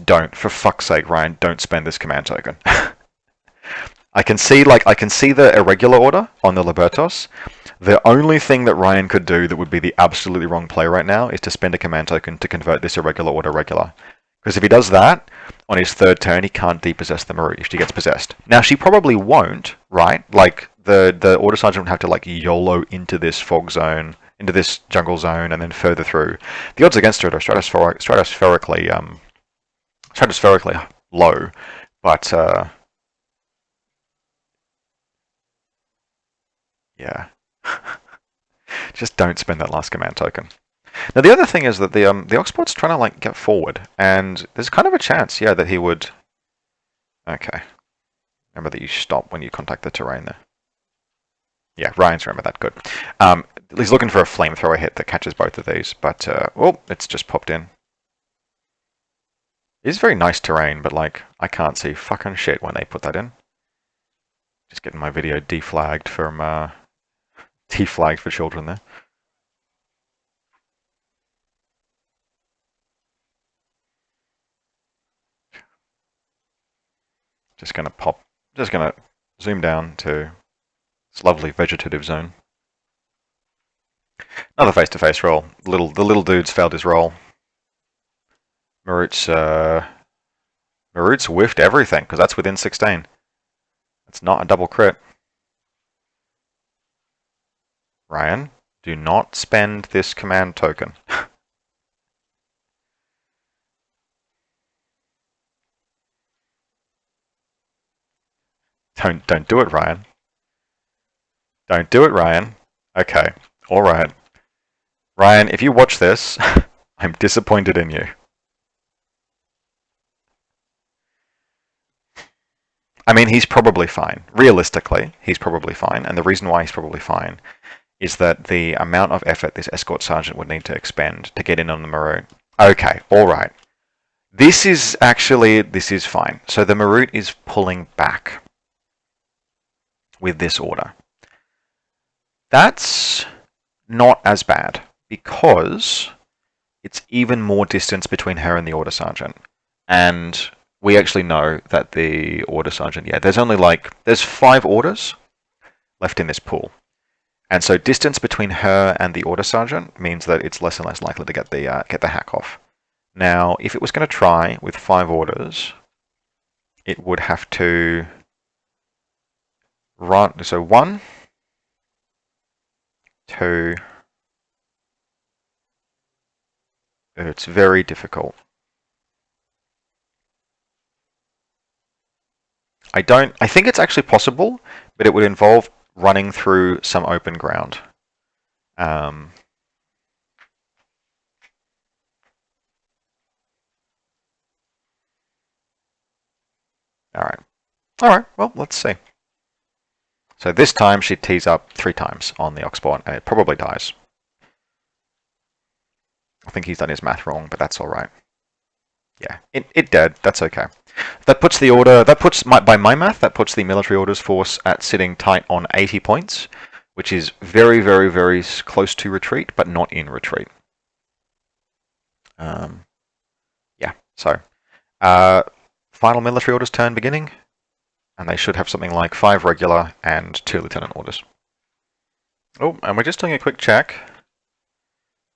don't, for fuck's sake, Ryan, don't spend this command token. I can see the irregular order on the Libertos. The only thing that Ryan could do that would be the absolutely wrong play right now is to spend a command token to convert this irregular order regular. Because if he does that, on his third turn, he can't depossess the Meru if she gets possessed. Now, she probably won't, right? Like, the Order Sergeant would have to, like, YOLO into this fog zone, into this jungle zone, and then further through. The odds against it are stratospherically low, but, yeah. Just don't spend that last command token. Now, the other thing is that the Oxbot's trying to, like, get forward, and there's kind of a chance, yeah, that he would... Okay. Remember that you stop when you contact the terrain there. Yeah, Ryan's remember that, good. He's looking for a flamethrower hit that catches both of these, but, oh, it's just popped in. It is very nice terrain, but, like, I can't see fucking shit when they put that in. Just getting my video deflagged from, deflagged for children there. Just gonna zoom down to this lovely vegetative zone. Another face-to-face roll. The little dude's failed his roll. Marut's whiffed everything, because that's within 16. It's not a double crit. Ryan, do not spend this command token. Don't do it, Ryan. Don't do it, Ryan. Okay, alright. Ryan, if you watch this, I'm disappointed in you. I mean, he's probably fine. Realistically, he's probably fine. And the reason why he's probably fine is that the amount of effort this escort sergeant would need to expend to get in on the Meru. Okay, alright. This is fine. So the Marut is pulling back with this order. That's not as bad, because it's even more distance between her and the Order Sergeant. And we actually know that the Order Sergeant, yeah, there's 5 orders left in this pool. And so distance between her and the Order Sergeant means that it's less and less likely to get the hack off. Now, if it was going to try with 5 orders, it would have to run, so 1, 2, it's very difficult. I think it's actually possible, but it would involve running through some open ground. Alright. Alright, well, let's see. So this time she tees up 3 times on the Oxborn, and it probably dies. I think he's done his math wrong, but that's alright. Yeah, it dead. That's okay. That puts the order, by my math, that puts the military orders force at sitting tight on 80 points, which is very, very, very close to retreat, but not in retreat. Yeah, so final military orders turn beginning, and they should have something like 5 regular and 2 lieutenant orders. Oh, and we're just doing a quick check.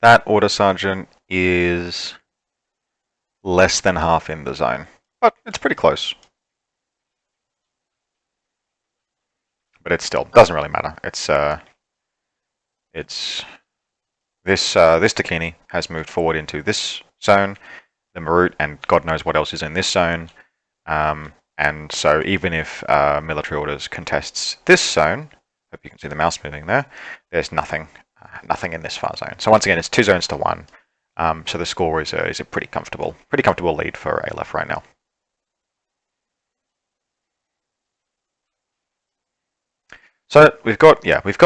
That order sergeant is less than half in the zone, but it's pretty close. But it still doesn't really matter. It's this Takini has moved forward into this zone, the Meru, and God knows what else is in this zone. And so even if military orders contests this zone, hope you can see the mouse moving there, there's nothing in this far zone. So once again, it's 2 zones to 1. So the score is a pretty comfortable lead for Aleph right now. So we've got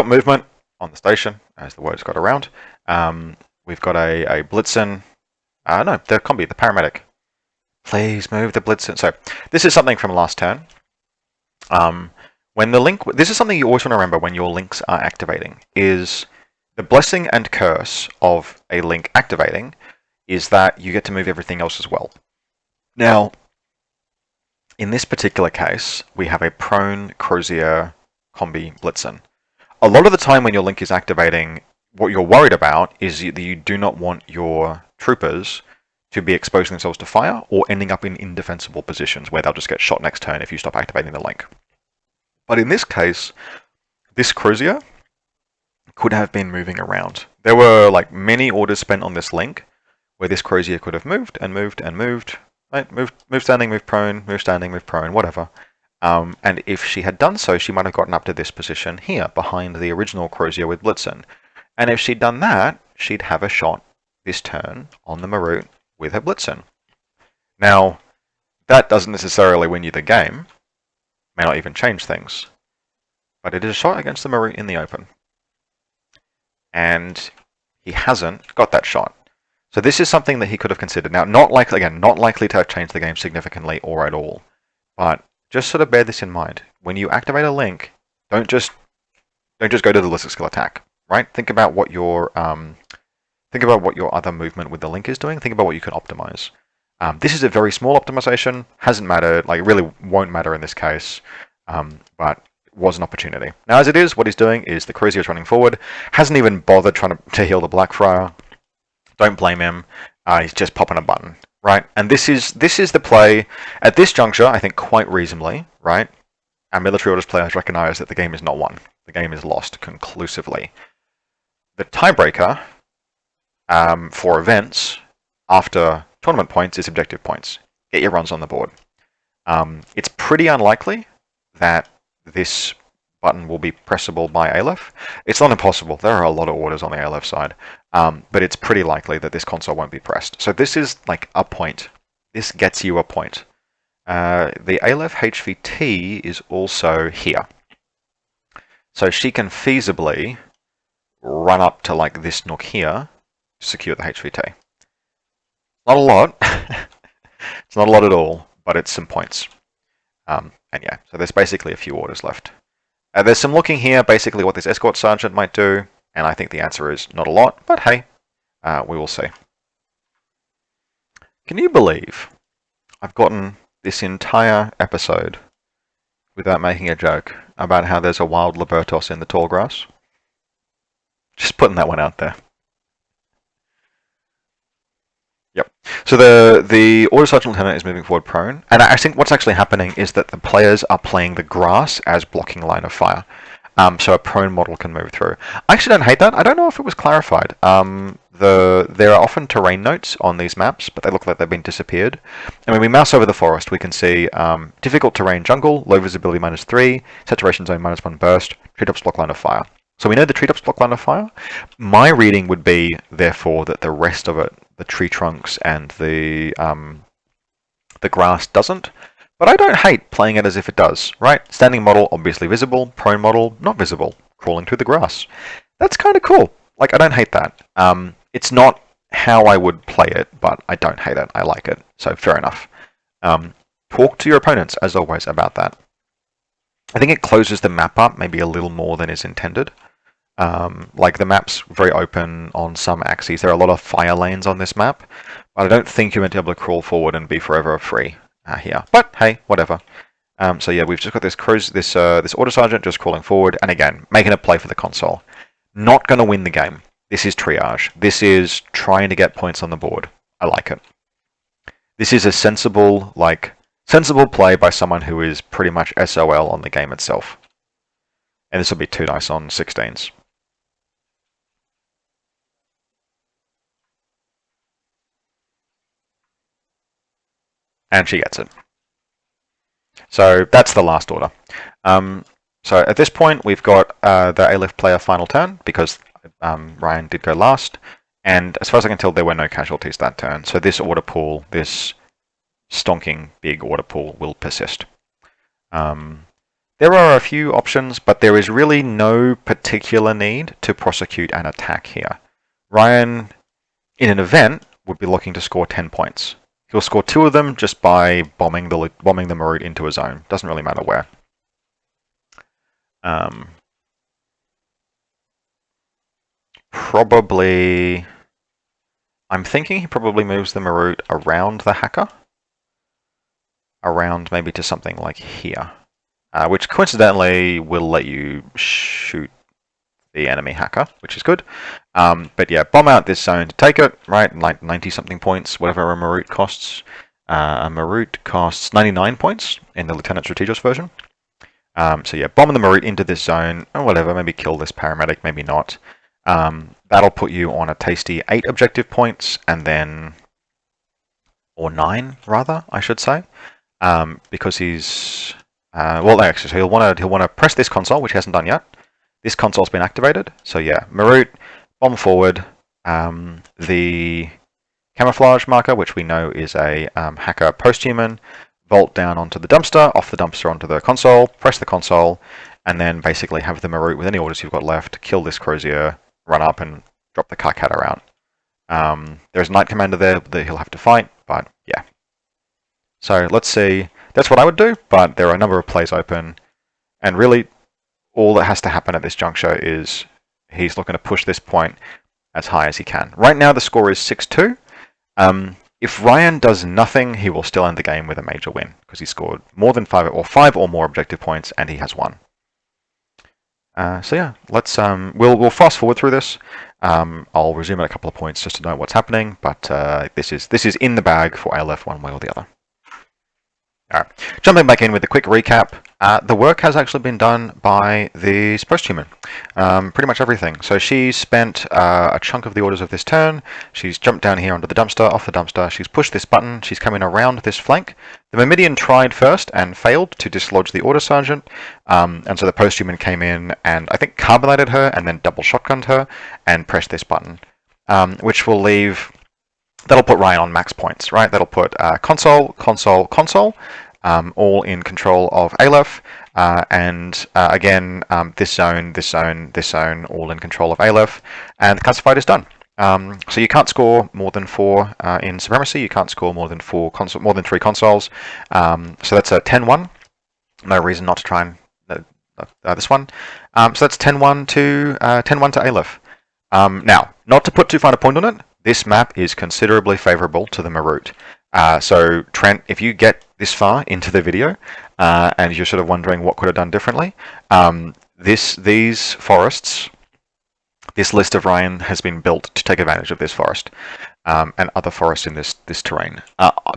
movement on the station as the word's got around. We've got a Blitzen. No, the combi, the paramedic. Please move the Blitzen. So this is something from last turn. When the link, this is something you always want to remember when your links are activating, is the blessing and curse of a link activating is that you get to move everything else as well. Now, in this particular case, we have a prone Crozier combi Blitzen. A lot of the time when your link is activating, what you're worried about is that you do not want your troopers to be exposing themselves to fire or ending up in indefensible positions where they'll just get shot next turn if you stop activating the link. But in this case, this Crozier could have been moving around. There were like many orders spent on this link where this Crozier could have moved and moved and moved, right? Move standing, move prone, move standing, move prone, whatever. And if she had done so, she might have gotten up to this position here behind the original Crozier with Blitzen. And if she'd done that, she'd have a shot this turn on the Meru with her Blitzen. Now, that doesn't necessarily win you the game, may not even change things, but it is a shot against the Meru in the open. And he hasn't got that shot. So this is something that he could have considered. Now, not likely to have changed the game significantly or at all, but just sort of bear this in mind. When you activate a link, don't just go to the ballistic skill attack, right? Think about what your other movement with the link is doing. Think about what you can optimize. This is a very small optimization. Hasn't mattered. Like, it really won't matter in this case. But it was an opportunity. Now, as it is, what he's doing is the Cruiser is running forward. Hasn't even bothered trying to heal the Blackfriar. Don't blame him. He's just popping a button, right? And this is the play at this juncture. I think quite reasonably, right? Our military orders players recognize that the game is not won. The game is lost conclusively. The tiebreaker for events after tournament points is objective points. Get your runs on the board. It's pretty unlikely that this button will be pressable by Aleph. It's not impossible. There are a lot of orders on the Aleph side, but it's pretty likely that this console won't be pressed. So this is like a point. This gets you a point. The Aleph HVT is also here. So she can feasibly run up to like this nook here, secure the HVT. Not a lot. It's not a lot at all, but it's some points. And yeah, so there's basically a few orders left. There's some looking here, basically what this escort sergeant might do, and I think the answer is not a lot, but hey, we will see. Can you believe I've gotten this entire episode without making a joke about how there's a wild Libertos in the tall grass? Just putting that one out there. Yep. So the Order Sergeant Lieutenant is moving forward prone, and I think what's actually happening is that the players are playing the grass as blocking line of fire. So a prone model can move through. I actually don't hate that. I don't know if it was clarified. There are often terrain notes on these maps, but they look like they've been disappeared. And when we mouse over the forest, we can see difficult terrain jungle, low visibility -3, saturation zone -1 burst, treetops block line of fire. So we know the treetops block line of fire. My reading would be, therefore, that the rest of it, the tree trunks and the grass doesn't. But I don't hate playing it as if it does, right? Standing model, obviously visible. Prone model, not visible. Crawling through the grass. That's kind of cool. Like, I don't hate that. It's not how I would play it, but I don't hate it. I like it, so fair enough. Talk to your opponents, as always, about that. I think it closes the map up maybe a little more than is intended. Like, the map's very open on some axes. There are a lot of fire lanes on this map, but I don't think you're meant to be able to crawl forward and be forever free here. But hey, whatever. So yeah, we've just got this Order Sergeant just crawling forward, and again, making a play for the console. Not going to win the game. This is triage. This is trying to get points on the board. I like it. This is a sensible play by someone who is pretty much SOL on the game itself. And this will be 2 dice on 16s. And she gets it. So that's the last order. So at this point, we've got the Aleph player final turn, because Ryan did go last. And as far as I can tell, there were no casualties that turn. So this order pool, this stonking big order pool, will persist. There are a few options, but there is really no particular need to prosecute an attack here. Ryan, in an event, would be looking to score 10 points. He'll score 2 of them just by bombing the Meru into a zone. Doesn't really matter where. Probably... I'm thinking he probably moves the Meru around the hacker. Around maybe to something like here. Which coincidentally will let you shoot the enemy hacker, which is good. But yeah, bomb out this zone to take it, right? Like 90-something points, whatever a Meru costs. A Meru costs 99 points in the Lieutenant Strategist version. So yeah, bomb the Meru into this zone, or whatever, maybe kill this paramedic, maybe not. That'll put you on a tasty 8 objective points, and then... or 9, rather, I should say. Because he's... well, actually, so he'll want to press this console, which he hasn't done yet. This console's been activated, so yeah, Meru, bomb forward, the camouflage marker, which we know is a hacker posthuman, vault down onto the dumpster, off the dumpster onto the console, press the console, and then basically have the Meru with any orders you've got left, kill this crozier, run up and drop the Carcatter out. There's a Knight Commander there that he'll have to fight, but yeah. So let's see. That's what I would do, but there are a number of plays open, and really all that has to happen at this juncture is he's looking to push this point as high as he can. Right now the score is 6-2. If Ryan does nothing, he will still end the game with a major win, because he scored more than 5 or more objective points, and he has won. So yeah, let's we'll fast forward through this. I'll resume at a couple of points just to know what's happening, but this is in the bag for Aleph one way or the other. Alright, jumping back in with a quick recap. The work has actually been done by this posthuman. Pretty much everything. So she's spent a chunk of the orders of this turn. She's jumped down here onto the dumpster, off the dumpster. She's pushed this button. She's coming around this flank. The Myrmidian tried first and failed to dislodge the Order Sergeant. And so the posthuman came in and I think carbonated her and then double shotgunned her and pressed this button. Which will leave... That'll put Ryan on max points, right? That'll put console, all in control of Aleph, and again, this zone, all in control of Aleph, and the classified is done. So you can't score more than 4 in Supremacy. You can't score more than 3 consoles. So that's a 10-1. No reason not to try and this one. So that's 10-1 to Aleph. Now, not to put too fine a point on it, this map is considerably favourable to the Meru. So Trent, if you get this far into the video and you're sort of wondering what could have done differently, these forests, this list of Ryan has been built to take advantage of this forest and other forests in this terrain.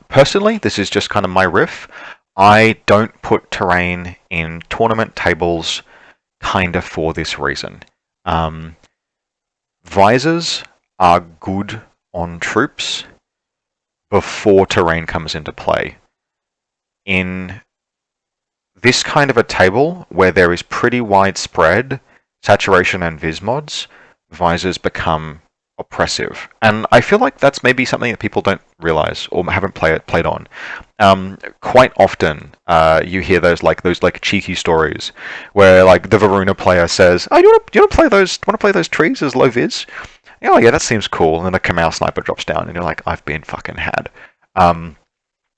Personally, this is just kind of my riff. I don't put terrain in tournament tables kind of for this reason. Visors are good on troops before terrain comes into play. In this kind of a table, where there is pretty widespread saturation and vis mods, visors become oppressive. And I feel like that's maybe something that people don't realize or haven't played on. Quite often, you hear those cheeky stories where like the Varuna player says, "Oh, you want to play those trees as low vis?" Oh yeah, that seems cool. And then a Kamau sniper drops down, and you're like, "I've been fucking had." And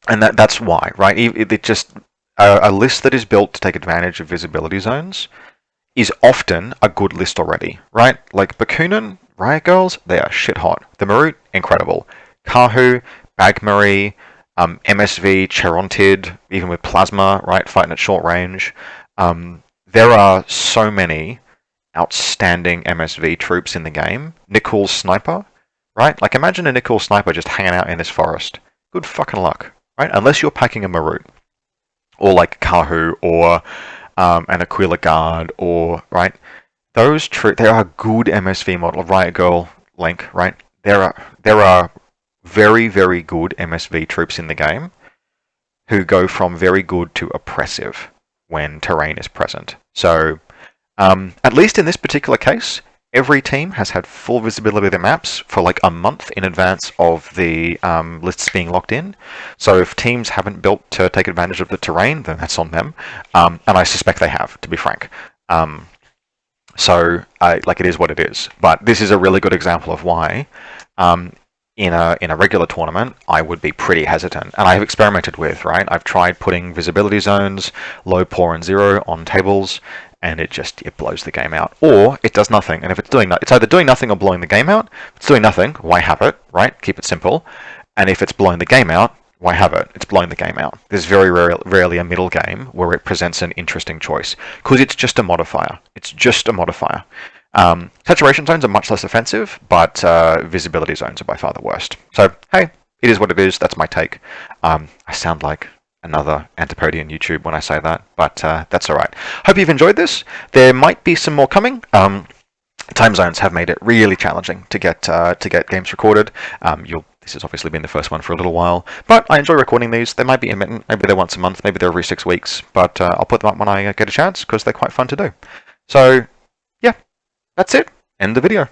that's why, right? It just a list that is built to take advantage of visibility zones is often a good list already, right? Like Bakunin, Riot Girls, they are shit hot. The Meru, incredible. Kahu, Bagmarie, MSV, Cherontid, even with Plasma, right, fighting at short range. There are so many outstanding MSV troops in the game. Nikul's Sniper, right? Like imagine a Nikul Sniper just hanging out in this forest. Good fucking luck, right? Unless you're packing a Meru, or like Kahu, or an Aquila Guard, or right. There are good MSV model. Riot Girl, Link, right? There are very, very good MSV troops in the game who go from very good to oppressive when terrain is present. So, at least in this particular case, every team has had full visibility of their maps for like a month in advance of the lists being locked in. So if teams haven't built to take advantage of the terrain, then that's on them. And I suspect they have, to be frank. So, like, it is what it is. But this is a really good example of why, in a regular tournament, I would be pretty hesitant. And I have experimented with, right? I've tried putting visibility zones, low, poor, and zero on tables, and it blows the game out. Or it does nothing. And if it's either doing nothing or blowing the game out. If it's doing nothing, why have it, right? Keep it simple. And if it's blowing the game out, why have it? It's blowing the game out. There's very rarely a middle game where it presents an interesting choice, because it's just a modifier. It's just a modifier. Saturation zones are much less offensive, but visibility zones are by far the worst. So, hey, it is what it is. That's my take. I sound like another Antipodean YouTube when I say that, but that's all right. Hope you've enjoyed this. There might be some more coming. Time zones have made it really challenging to get games recorded. This has obviously been the first one for a little while, but I enjoy recording these. They might be intermittent, maybe they're once a month, maybe they're every 6 weeks, but I'll put them up when I get a chance because they're quite fun to do. So, yeah, that's it. End the video.